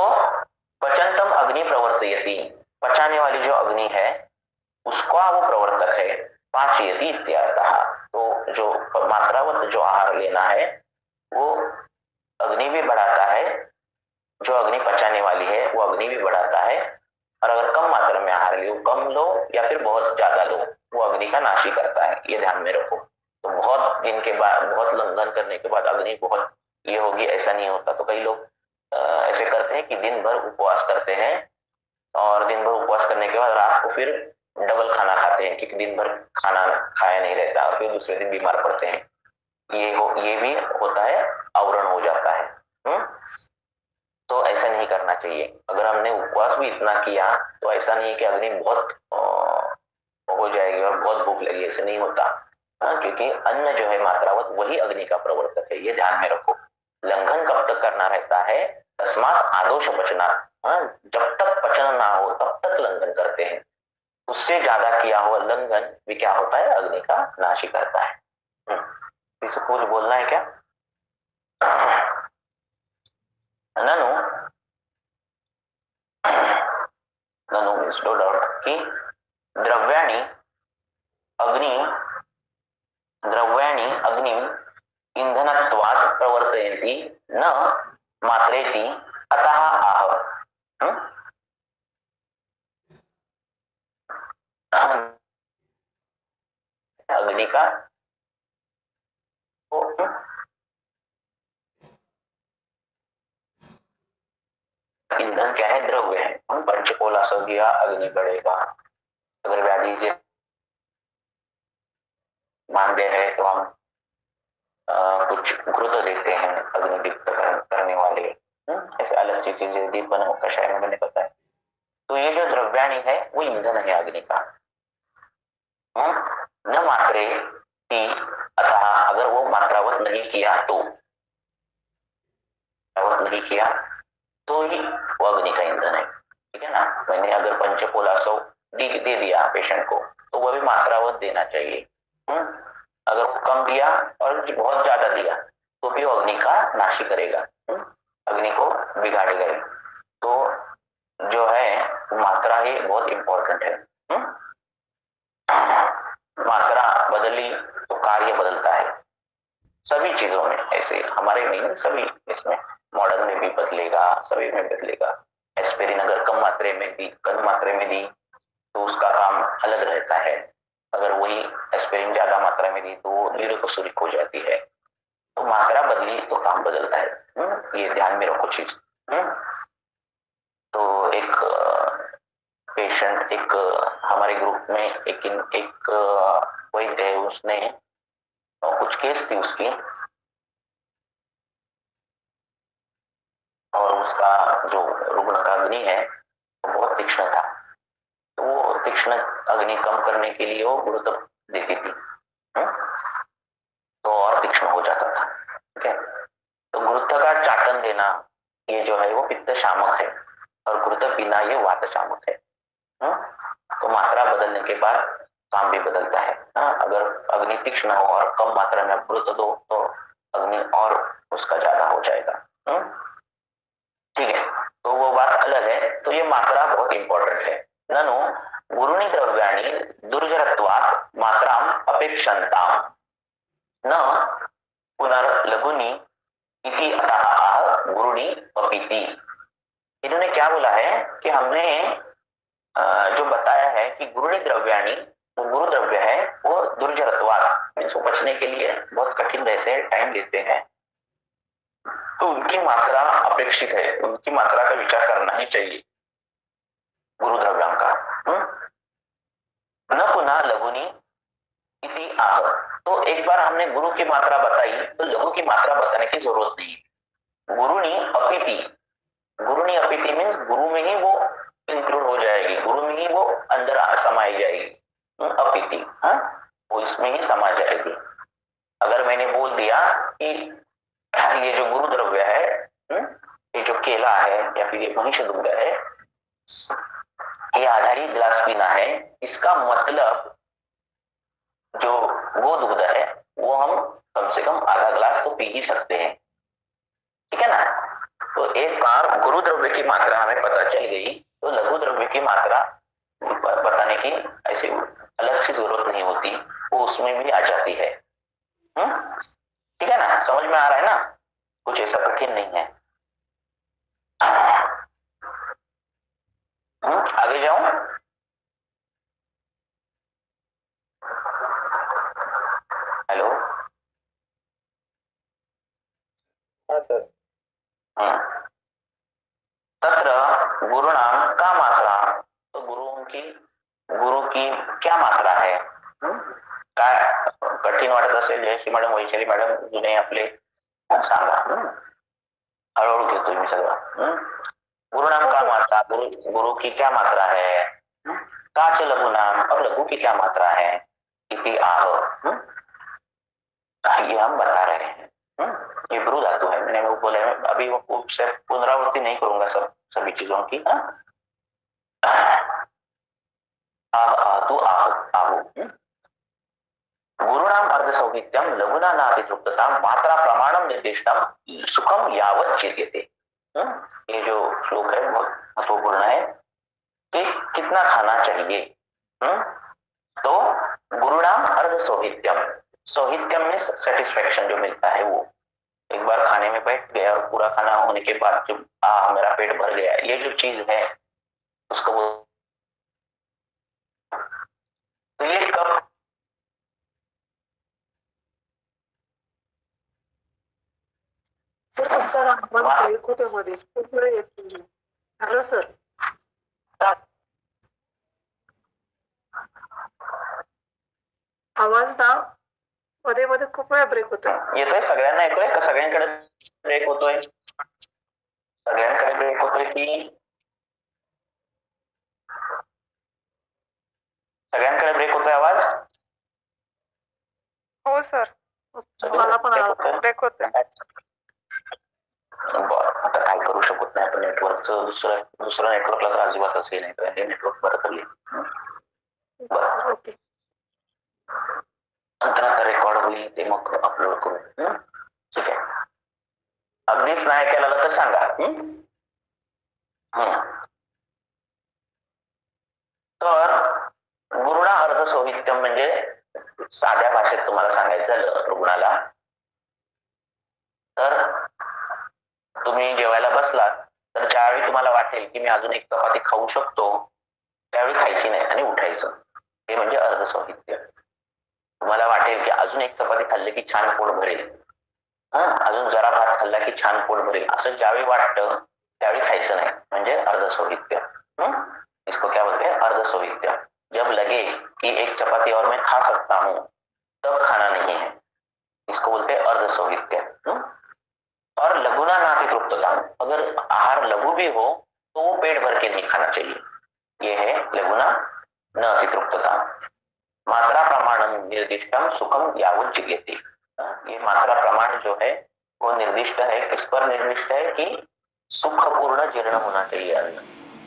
पचंतम अग्नि प्रवर्तयति, पचाने वाली जो अग्नि है उसका वो प्रवर्तक है। पाचयति इत्यर्थः, तो जो मात्रावत जो आहार लेना है वो अग्नि भी बढ़ाता है, जो अग्नि पचाने वाली है वो अग्नि भी बढ़ाता है। और अगर कम मात्रा में आहार लो, कम लो या फिर बहुत ज्यादा लो, वो अग्नि का नाश ही करता है, ये ध्यान में रखो। तो बहुत दिन के बाद, बहुत लंघन करने के बाद अग्नि बहुत ये होगी, ऐसा नहीं होता। तो कई लोग ऐसे करते हैं कि दिन भर उपवास करते हैं और दिन भर उपवास करने के बाद रात को फिर डबल खाना खाते हैं, क्योंकि दिन भर खाना खाया नहीं रहता और फिर दूसरे दिन बीमार पड़ते हैं। ये भी होता है, आवरण हो जाता है। तो ऐसा नहीं करना चाहिए। अगर हमने उपवास भी इतना किया तो ऐसा नहीं है कि अग्नि बहुत हो जाएगी और बहुत भूख लगी, ऐसा नहीं होता। क्योंकि अन्न जो है मात्रावत वही अग्नि का प्रवर्तक है, ये ध्यान में रखो। लंघन कब तक करना रहता है, तस्मात् आदोष पचना, जब तक पचन ना हो तब तक लंघन करते हैं। उससे ज्यादा किया हुआ लंघन भी क्या होता है, अग्नि का नाश ही करता है। इसको कुछ बोलना है क्या? ननु ननु मीन्स नो डाउट कि द्रव्याणि अग्नि ईंधनत्वात् प्रवर्तयन्ति न मात्रेति अतः आह। अग्नि का ईंधन क्या है, द्रव्य है। हम पंचकोला सो गया, अग्नि बढ़ेगा। अगर व्याधि के मानते हैं तो हम कुछ घृत देते हैं अग्नि दीप्त करने वाले, ऐसे अलग चीजें दीप बना कषाय में मैंने बताया। तो ये जो द्रव्याणि है वो ईंधन है अग्नि का। न मात्रे की अतः, अगर वो मात्रावत नहीं किया तो ही वो अग्नि का ईंधन है। ठीक है ना। मैंने अगर पंचकोला सौ दे दिया पेशेंट को तो वो भी मात्रावत देना चाहिए। अगर वो कम दिया और बहुत ज्यादा दिया तो भी वो अग्नि का नाश करेगा, अग्नि को बिगाड़ेगा। तो जो है मात्रा ही बहुत इंपॉर्टेंट है। मात्रा बदली तो कार्य बदलता है सभी चीजों में, ऐसे हमारे नहीं सभी, इसमें मॉडर्न में भी बदलेगा, सभी में बदलेगा। एस्पिरिन अगर कम मात्रा में दी, कम मात्रा में दी तो उसका काम अलग रहता है, अगर वही एस्पिरिन ज्यादा मात्रा में दी तो वो न्यूरोटॉक्सिक हो जाती है। तो मात्रा बदली तो काम बदलता है। ये ध्यान में रखो चीज। तो एक पेशेंट, एक हमारे ग्रुप में एक वैद्य है, उसने कुछ केस थी उसकी, और उसका जो रुग्ण का अग्नि है वो बहुत तीक्ष्ण था। तो वो तीक्ष्ण अग्नि कम करने के लिए वो गुरुत्व देती थी, तो और तीक्ष्ण हो जाता था। ठीक है, तो गुरुत्व का चाटन देना ये जो है वो पित्त शामक है, और गुरुत्व पीना ये वात शामक है। तो मात्रा बदलने के बाद काम भी बदलता है। अगर अग्नि तीक्ष्ण हो और कम मात्रा में गुरुत्व दो तो अग्नि और उसका ज्यादा हो जाएगा। ठीक है, तो वो बात अलग है। तो ये मात्रा बहुत इंपॉर्टेंट है। ननु गुरुणी द्रव्याणि दुर्जरत्वात् मात्राम अपेक्षन्ताम न पुनर्लघुनी इति अतः आह गुरुणी अपीति। इन्होंने क्या बोला है कि हमने जो बताया है कि गुरुणी द्रव्याणि, वो गुरु द्रव्य है, वो दुर्जरत्वात् मीन्स बचने के लिए बहुत कठिन रहते हैं, टाइम लेते हैं, तो उनकी मात्रा अपेक्षित है, उनकी मात्रा का विचार करना ही चाहिए गुरु द्रव्यों का। न पुनः लघुनी इति आह। तो एक बार हमने गुरु की मात्रा बताई तो लघु की मात्रा बताने की जरूरत नहीं। गुरुणी अपीति, गुरुणी अपीति मीन्स गुरु में ही वो इंक्लूड हो जाएगी, गुरु में ही वो अंदर समाई जाएगी। अपीति वो इसमें ही समा जाएगी। अगर मैंने बोल दिया कि ये जो गुरु द्रव्य है, ये जो केला है या फिर ये मनुष्य दुग्ध है, ये आधा ही गिलास पीना है, इसका मतलब जो वो दुग्ध है वो हम कम से कम आधा गिलास तो पी ही सकते हैं। ठीक है ना। तो एक बार गुरु द्रव्य की मात्रा हमें पता चल गई तो लघु द्रव्य की मात्रा बताने की ऐसी अलग से जरूरत नहीं होती, वो उसमें भी आ जाती है। ठीक है ना, समझ में आ रहा है ना, कुछ ऐसा कठिन नहीं है। आगे जाऊं। हेलो। हाँ सर। तत्र गुरुणाम का मात्रा, तो गुरु की क्या मात्रा है। काय कठीण वाटत असेल जयश्री मॅडम, वैशाली मॅडम जुने आपले सांगा, हळूहळू घेतोय मी सगळं। गुरुनाम का मात्रा, गुरु की क्या मात्रा है, काच लघु नाम और लघु की क्या मात्रा है, इति आह। ये हम बता रहे हैं। ये ब्रू धातु है, मैंने वो बोला है, अभी वो पुनरावृत्ति नहीं करूंगा सभी चीजों की। आह आतु आह आहु। गुरुणाम अर्ध सौहित्यम लघुना नाति तृप्तता मात्रा प्रमाणम निर्दिष्टम सुखम यावत जीर्यते। ये जो श्लोक है बहुत महत्वपूर्ण है कि कितना खाना चाहिए। तो गुरुणाम अर्ध सौहित्यम, सौहित्यम में सेटिस्फेक्शन जो मिलता है वो, एक बार खाने में बैठ गया और पूरा खाना होने के बाद जब मेरा पेट भर गया, ये जो चीज है उसको वो, तो ये कब तुमचा आवाज ब्रेक होतोय मध्येच, खूप वेळ येत नाही. Hello sir. आवाज ना मध्ये मध्ये खूप वेळा ब्रेक होतोय. येतोय, सगळ्यांना येतोय का, सगळ्यांकडे ब्रेक होतोय, सगळ्यांकडे ब्रेक होतोय की सगळ्यांकडे ब्रेक होतोय आवाज? हो सर, मला पण ब्रेक होतोय. बरं, आता काय करू शकत नाही आपण, नेटवर्कचं दुसरं नेटवर्कला तर अजिबातच हे नाही, हे नेटवर्क बरं चालले. बरं, ओके. नंतर आता रेकॉर्ड होईल ते मग अपलोड करू. ठीक आहे, अगदीच नाही ऐकायला तर सांगा. अर्धसौहित्यम म्हणजे साध्या भाषेत तुम्हाला सांगायचं झालं रुग्णाला, तर तुम्ही जेवायला बसलात तर ज्यावेळी तुम्हाला वाटेल की मी अजून एक चपाती खाऊ शकतो त्यावेळी खायची नाही आणि उठायचं, हे म्हणजे अर्धसौहित्य. तुम्हाला वाटेल की अजून एक चपाती खाल्ली की छान पोट भरेल, अजून जरा भात खाल्ला की छान पोट भरेल, असं ज्यावेळी वाटतं त्यावेळी खायचं नाही, म्हणजे अर्धसौहित्य. इसको क्या बोलते हैं? अर्धसौहित्य. जब लगे कि एक चपाती और मैं खा सकता हूँ तब खाना नहीं है, इसको बोलते हैं अर्धसौहित्य. और लघुना नाति तृप्तता, अगर आहार लघु भी हो तो वो पेट भर के नहीं खाना चाहिए, ये है लघुना न अतितृप्तता. मात्रा प्रमाण निर्दिष्टम सुखम यावत जिज्ञति, ये मात्रा प्रमाण जो है वो निर्दिष्ट है, किस पर निर्दिष्ट है कि सुखपूर्ण जीर्ण होना चाहिए अन्न,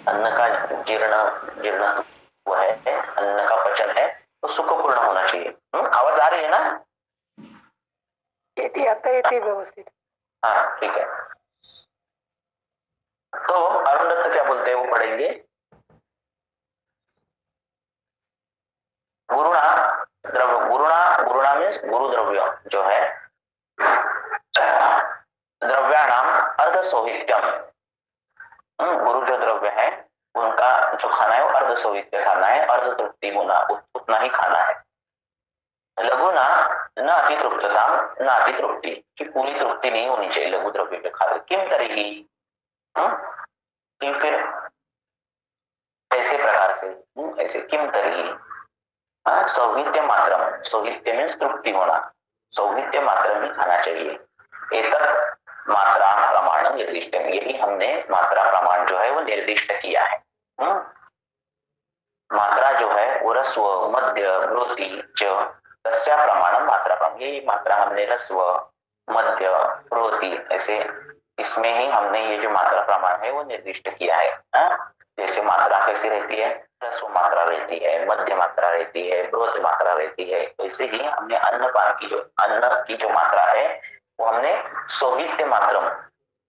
अन्न का जीर्ण वो है, अन्न का पचन है तो सुखपूर्ण होना चाहिए. आवाज आ रही है ना? येते, आता येते व्यवस्थित. हाँ ठीक है. तो अरुण दत्त क्या बोलते हैं वो पढ़ेंगे. गुरुणा मीन्स गुरु द्रव्य जो है, द्रव्याणाम अर्धसौहित्यम, गुरु जो द्रव्य है उनका जो खाना है वो अर्धसौहित्य खाना है, अर्ध तृप्ति होना, उतना ही खाना है. लघुना न अति तृप्तता न अति तृप्ति, की पूरी तृप्ति नहीं होनी चाहिए लघु द्रव्य पे खा रहे. किम तरीही, कि फिर ऐसे प्रकार से, ऐसे किम तरीही, सौहित्य मात्रम, सौहित्य मीन्स तृप्ति होना, सौहित्य मात्रम ही खाना चाहिए. एतत् मात्रा प्रमाण निर्दिष्ट, यही हमने मात्रा प्रमाण जो है वो निर्दिष्ट किया है. मात्रा जो है वो रस्व मध्य ब्रोति च तस्या प्रमाणम मात्रा प्रमाण, ये मात्रा हमने रस्व मध्य ब्रोति ऐसे इसमें ही हमने ये जो मात्रा प्रमाण है वो निर्दिष्ट किया है. जैसे मात्रा कैसी रहती है, रस्व मात्रा रहती है, मध्य मात्रा रहती है, ब्रोत मात्रा रहती है, वैसे ही हमने अन्नपान की जो अन्न की जो मात्रा है वो हमने सौहित्य मात्रम,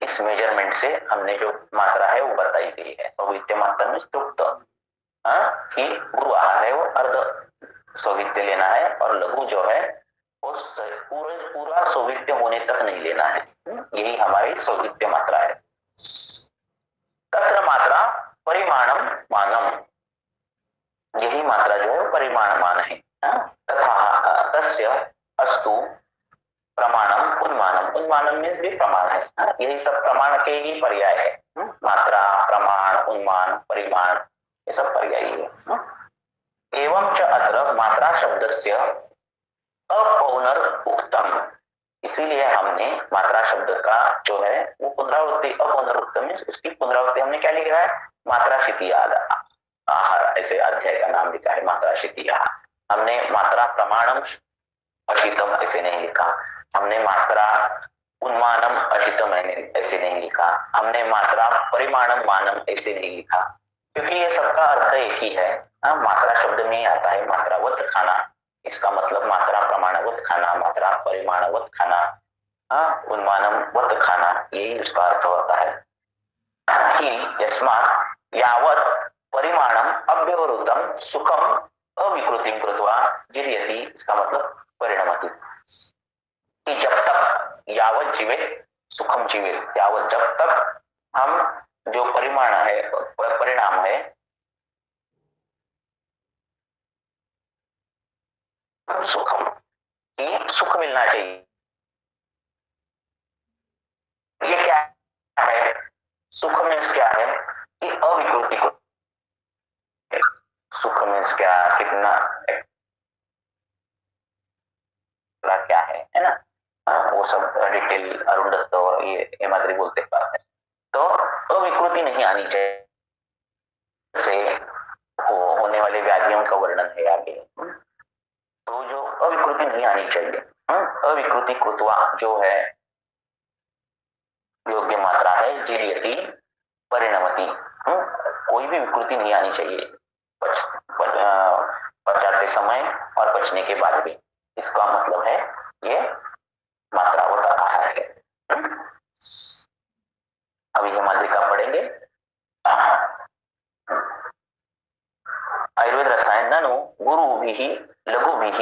इस मेजरमेंट से हमने जो मात्रा है वो बताई गई है. सौहित्य मात्रा में तृप्त, कि गुरु आहार है वो अर्ध सौहित्य लेना है और लघु जो है वो पूरा सौहित्य होने तक नहीं लेना है. यही हमारी सौहित्य मात्रा है. तत्र मात्रा परिमाणम मानम, यही मात्रा जो है परिमाण मान है. तथा तस्य अस्तु प्रमाणम उन्मानम, उन्मानम मीन्स भी प्रमाण है. यही सब प्रमाण के ही पर्याय है. मात्रा प्रमाण उन्मान परिमाण ये सब पर्यायी है. एवं च अत्र मात्रा शब्दस्य अपौनर उक्तम, इसीलिए हमने मात्रा शब्द का जो है वो पुनरावृत्ति, अपौनर उत्तम मीन्स उसकी पुनरावृत्ति हमने क्या लिखा है, मात्रा शितियाद आहार, ऐसे अध्याय का नाम लिखा है मात्रा शितिया. हमने मात्रा प्रमाणम अशितम ऐसे नहीं लिखा, हमने मात्रा उन्मानम अशितम ऐसे नहीं लिखा, हमने मात्रा परिमाणम मानम ऐसे नहीं लिखा, क्योंकि ये सबका अर्थ एक ही है. मात्रा शब्द में ही आता है मात्रावत खाना, इसका मतलब मात्रा प्रमाणवत खाना, मात्रा परिमाणवत खाना, उन्मानवत खाना, यही उसका अर्थ होता है. कि यस्मात् यावत् परिमाणम अव्यवहृतम सुखम अविकृतिम कृत्वा जीर्यति, इसका मतलब परिणमति, कि जब तक यावत जीवित सुखम जीवित, यावत जब तक हम जो परिमाण है परिणाम है सुखम, कि सुख मिलना चाहिए. ये क्या है, सुख मीन्स क्या है कि अविकृति को, सुख मीन्स क्या, कितना क्या है ना, वो सब डिटेल अरुण दत्त और ये हेमाद्री बोलते हैं. तो अविकृति नहीं आनी चाहिए, से होने वाले व्याधियों का वर्णन है आगे. तो जो अविकृति नहीं आनी चाहिए, अविकृति कृत्वा जो है योग्य मात्रा है, जीर्यति परिणमति, कोई भी विकृति नहीं आनी चाहिए पचाते समय और पचने के बाद भी, इसका मतलब है ये मात्रावत आहार है. अभी ये मात्रिका पढ़ेंगे. आयुर्वेद रसायन ननु गुरुभिः लघुभिः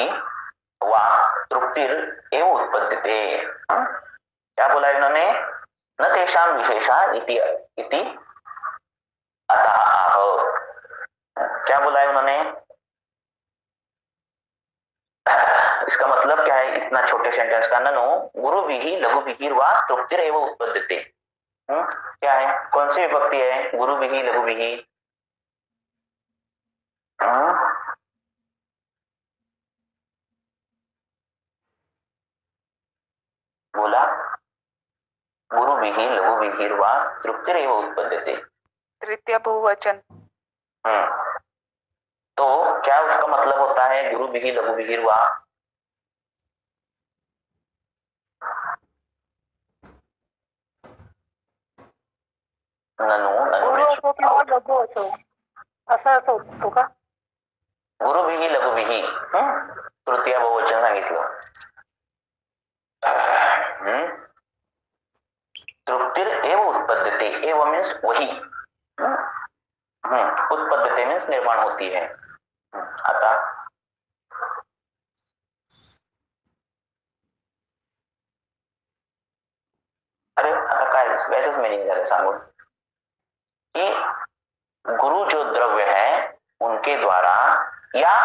वा तृप्तिर एव उत्पद्यते। क्या बोला इन्होंने? न तेषां विशेषा इति अतः आह। क्या बोला है उन्होंने? इसका मतलब क्या है इतना छोटे सेंटेंस का? ननु गुरुभिः लघुभिः वा तृप्तिर एव उत्पद्यते। क्या है? कौन सी विभक्ति है? गुरुभिः लघुभिः। बोला गुरुभिः लघुभिः वा तृप्तिर एव उत्पद्यते। तृतीय बहुवचन। तो क्या उसका मतलब होता है गुरुभिः लघुभिः वा? गुरु असो किंवा लघु असो असं होतो का? गुरुभिः लघुभिः तृतीय बहुवचन सांगितलं। तृप्तिर एव उत्पद्यते। एव मीन्स वही, उत्पद्यते मीन्स निर्माण होती है। आता अरे आता काय याचंच मिनिंग झालं सांगून कि गुरु जो द्रव्य है उनके द्वारा या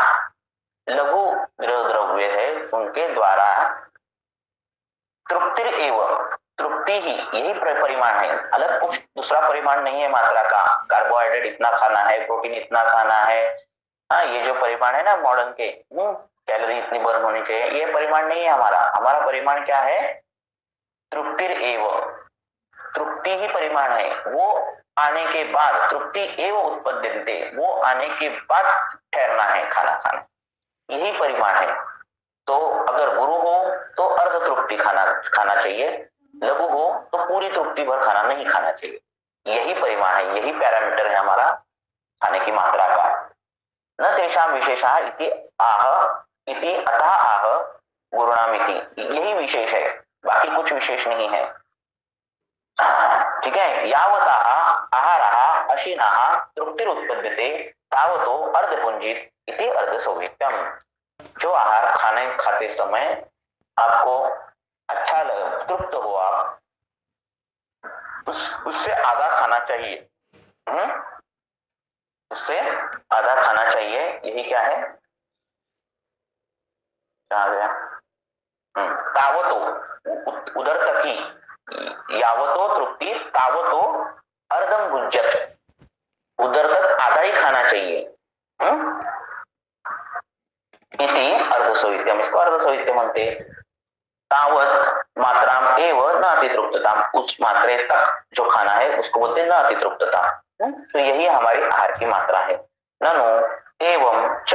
लघु द्रव्य है उनके द्वारा तृप्तिर एव, तृप्ति ही यही परिमाण है, अलग कुछ दूसरा परिमाण नहीं है मात्रा का। कार्बोहाइड्रेट इतना खाना है, प्रोटीन इतना खाना है, हाँ ये जो परिमाण है ना मॉडर्न के, कैलोरी इतनी बर्न होनी चाहिए, ये परिमाण नहीं है हमारा। हमारा परिमाण क्या है? तृप्तिर एव, तृप्ति ही परिमाण है। वो आने के बाद तृप्ति एव उत्पद्यते, वो आने के बाद ठहरना है खाना खाना, यही परिमाण है। तो अगर गुरु हो तो अर्ध तृप्ति खाना चाहिए, लघु हो तो पूरी तृप्ति भर खाना नहीं खाना चाहिए। यही परिमाण है, यही पैरामीटर है हमारा खाने की मात्रा का। न तेषां विशेषः इति आह इति अतः आह गुरुणाम इति, यही विशेष है, बाकी कुछ विशेष नहीं है। ठीक है। यावतः आहारः अशीनः तृप्तिर उत्पद्यते तावतो अर्धपुंजित इति अर्धसौविध्यम। जो आहार खाते समय आपको अच्छा लगे, तृप्त हो आप, उससे आधा खाना चाहिए। उससे आधा खाना चाहिए, यही क्या है? क्या आ गया? तावतो उधर तक ही, यावतो तृप्ति तावतो अर्धम भुज्यत, उधर तक आधा ही खाना चाहिए। इति अर्धसौविध्यम, इसको अर्धसौविध्य म्हणते। तावत मात्राम एव न अतितृप्तताम, उस मात्रे तक जो खाना है उसको बोलते हैं न अतितृप्तता। तो यही हमारी आहार की मात्रा है। ननु एवं च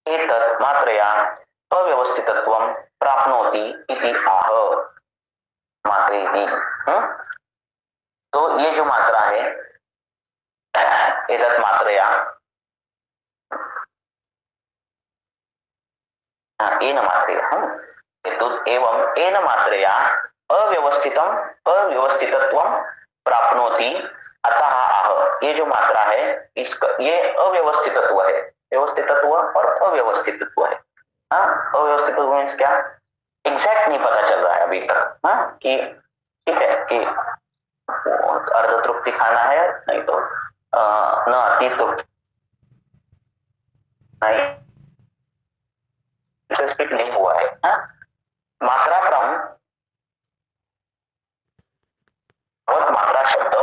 एतत् मात्रया अव्यवस्थितत्वं प्राप्नोति इति आह मात्रेति। तो ये जो मात्रा है एतत् मात्रया, एन मात्रया, एवं एन मात्रया अव्यवस्थितत्वं प्राप्नोति अतः आह। ये जो मात्रा है इसका, ये अव्यवस्थितत्व है, व्यवस्थितत्व और अव्यवस्थितत्व है। अव्यवस्थितत्व मीन्स क्या? एग्जैक्ट नहीं पता चल रहा है अभी तक, कि ठीक है कि अर्ध तृप्ति खाना है, नहीं तो न अति तृप्ति नहीं हुआ है। मात्रा क्रम और मात्रा शब्द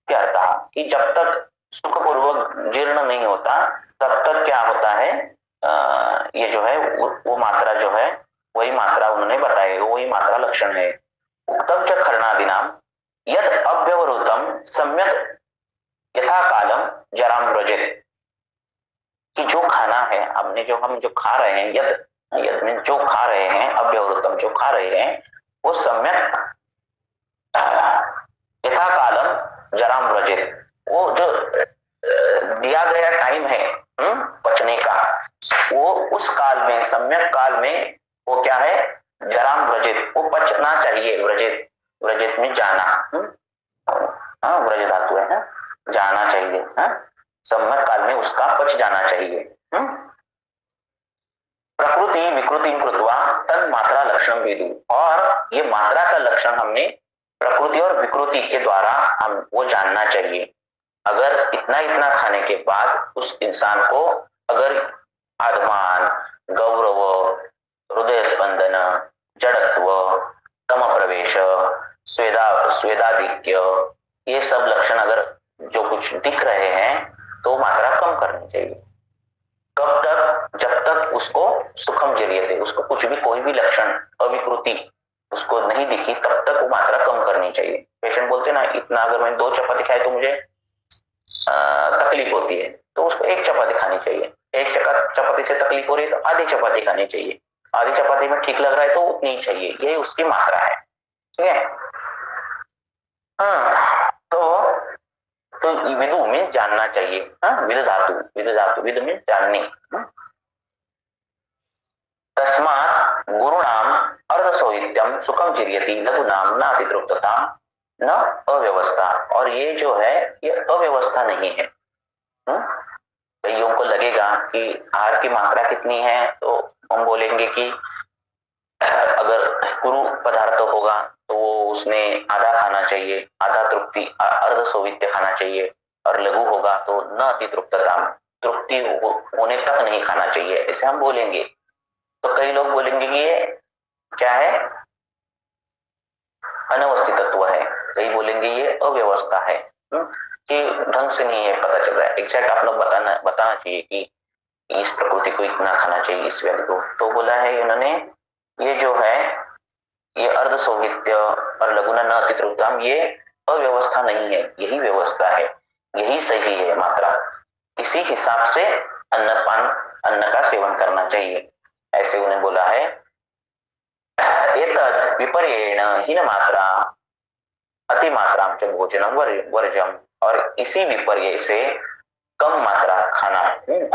क्या था कि जब तक सुखपूर्वक जीर्ण नहीं होता तब तक क्या होता है, ये जो है वो मात्रा जो है वही मात्रा उन्होंने बताई, वही मात्रा लक्षण है। उक्तम च खरणादिनाम यद अभ्यवरुतम सम्यक यथा कालम जराम व्रजेत, कि जो खाना है हमने, जो हम जो खा रहे हैं, यद में जो खा रहे हैं, अभ्यवृतम जो खा रहे हैं, वो सम्यक यथा कालम जराम व्रजेत, वो जो दिया गया टाइम है पचने का, वो उस काल में, सम्यक काल में वो क्या है? जराम व्रजेत, वो पचना चाहिए। व्रजेत, व्रजेत में जाना, व्रज धातु है, जाना चाहिए। सम्यक काल में उसका पच जाना चाहिए। प्रकृति विकृति कृत्वा तन मात्रा लक्षण वेदु, और ये मात्रा का लक्षण हमने प्रकृति और विकृति के द्वारा हम वो जानना चाहिए। अगर इतना इतना खाने के बाद उस इंसान को अगर आत्मान, गौरव, हृदय स्पंदन, जड़त्व, तम प्रवेश, स्वेदाधिक्य, ये सब लक्षण अगर जो कुछ दिख रहे हैं तो मात्रा कम करनी चाहिए। कब तक? जब तक उसको सुखम जरिए, उसको कुछ भी कोई भी लक्षण अविकृति उसको नहीं दिखी तब तक वो मात्रा कम करनी चाहिए। पेशेंट बोलते ना इतना अगर मैंने 2 चपाती खाए तो मुझे तकलीफ होती है, तो उसको 1 चपाती खानी चाहिए। 1 चपाती से तकलीफ हो रही है तो आधी चपाती खानी चाहिए। आधी चपाती में ठीक लग रहा है तो उतनी ही चाहिए, यही उसकी मात्रा है। ठीक है। तो विदु में जानना चाहिए। विद धातु विद में जानने। तस्मात् गुरुणाम अर्धसौहित्यम सुखम चिर्यति लघुनाम न अतितृप्तता न अव्यवस्था, और ये जो है ये अव्यवस्था नहीं है। कईयों को लगेगा कि आहार की मात्रा कितनी है, तो हम बोलेंगे कि अगर गुरु पदार्थ होगा तो वो उसने आधा खाना चाहिए, आधा तृप्ति अर्धसौहित्य खाना चाहिए, और लघु होगा तो न अतितृप्तता, तृप्ति होने तक नहीं खाना चाहिए, ऐसे हम बोलेंगे। तो कई लोग बोलेंगे कि ये क्या है, अनवस्थित तत्व है, कई बोलेंगे ये अव्यवस्था है, कि ढंग से नहीं है पता चल रहा है। एग्जैक्ट आप लोग बताना चाहिए कि इस प्रकृति को इतना खाना चाहिए, इस व्याधि को। तो बोला है इन्होंने ये जो है ये अर्धसौहित्य और लघुना न अतितृप्तम, ये अव्यवस्था नहीं है, यही व्यवस्था है, यही सही है मात्रा। इसी हिसाब से अन्न का सेवन करना चाहिए, ऐसे उन्हें बोला है। एतद् विपर्येण हीन मात्रा अतिमात्रा च भोजनम वर्जम, और इसी विपर्य से कम मात्रा खाना।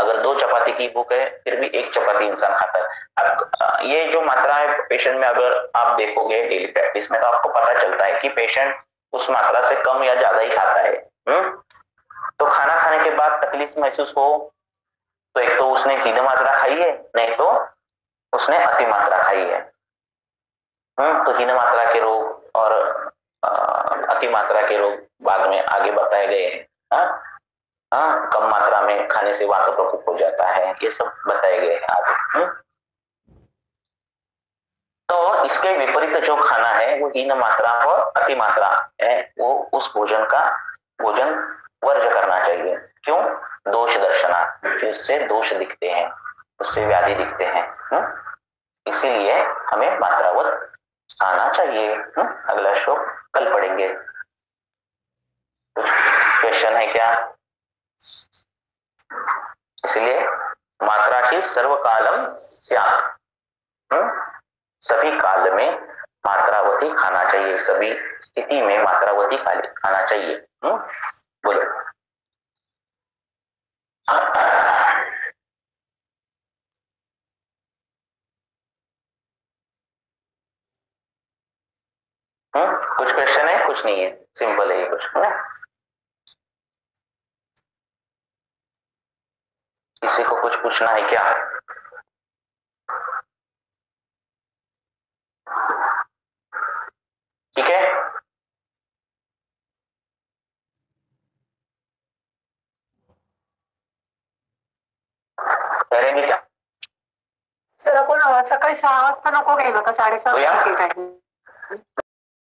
अगर 2 चपाती की भूख है फिर भी 1 चपाती इंसान खाता है। अब ये जो मात्रा है पेशेंट में अगर आप देखोगे डेली प्रैक्टिस में तो आपको पता चलता है कि पेशेंट उस मात्रा से कम या ज्यादा ही खाता है। तो खाना खाने के बाद तकलीफ महसूस हो तो एक तो उसने हीन मात्रा खाई है, नहीं तो उसने अति मात्रा खाई है। तो हीन मात्रा के रोग और अति मात्रा के रोग बाद में आगे बताए गए हैं। कम मात्रा में खाने से वात प्रकोप हो जाता है, ये सब बताए गए हैं आगे। तो इसके विपरीत जो खाना है वो हीन मात्रा और अति मात्रा है, वो उस भोजन वर्ज करना चाहिए। क्यों? दोष दर्शनार्थ, इससे दोष दिखते हैं, उससे व्याधि दिखते हैं। इसीलिए हमें मात्रावत खाना चाहिए। अगला श्लोक कल पढ़ेंगे। कुछ क्वेश्चन है क्या? इसलिए मात्राशी सर्वकालम स्यात्, सभी काल में मात्रावती खाना चाहिए, सभी स्थिति में मात्रावती खाना चाहिए। बोलो। कुछ क्वेश्चन है? कुछ नहीं है, सिंपल है ये कुछ है। किसी को कुछ पूछना है क्या? ठीक है। करेंगे क्या सर आपण सकाळी 6 वाजता नको घ्यायला का 6:30 ठीक आहे?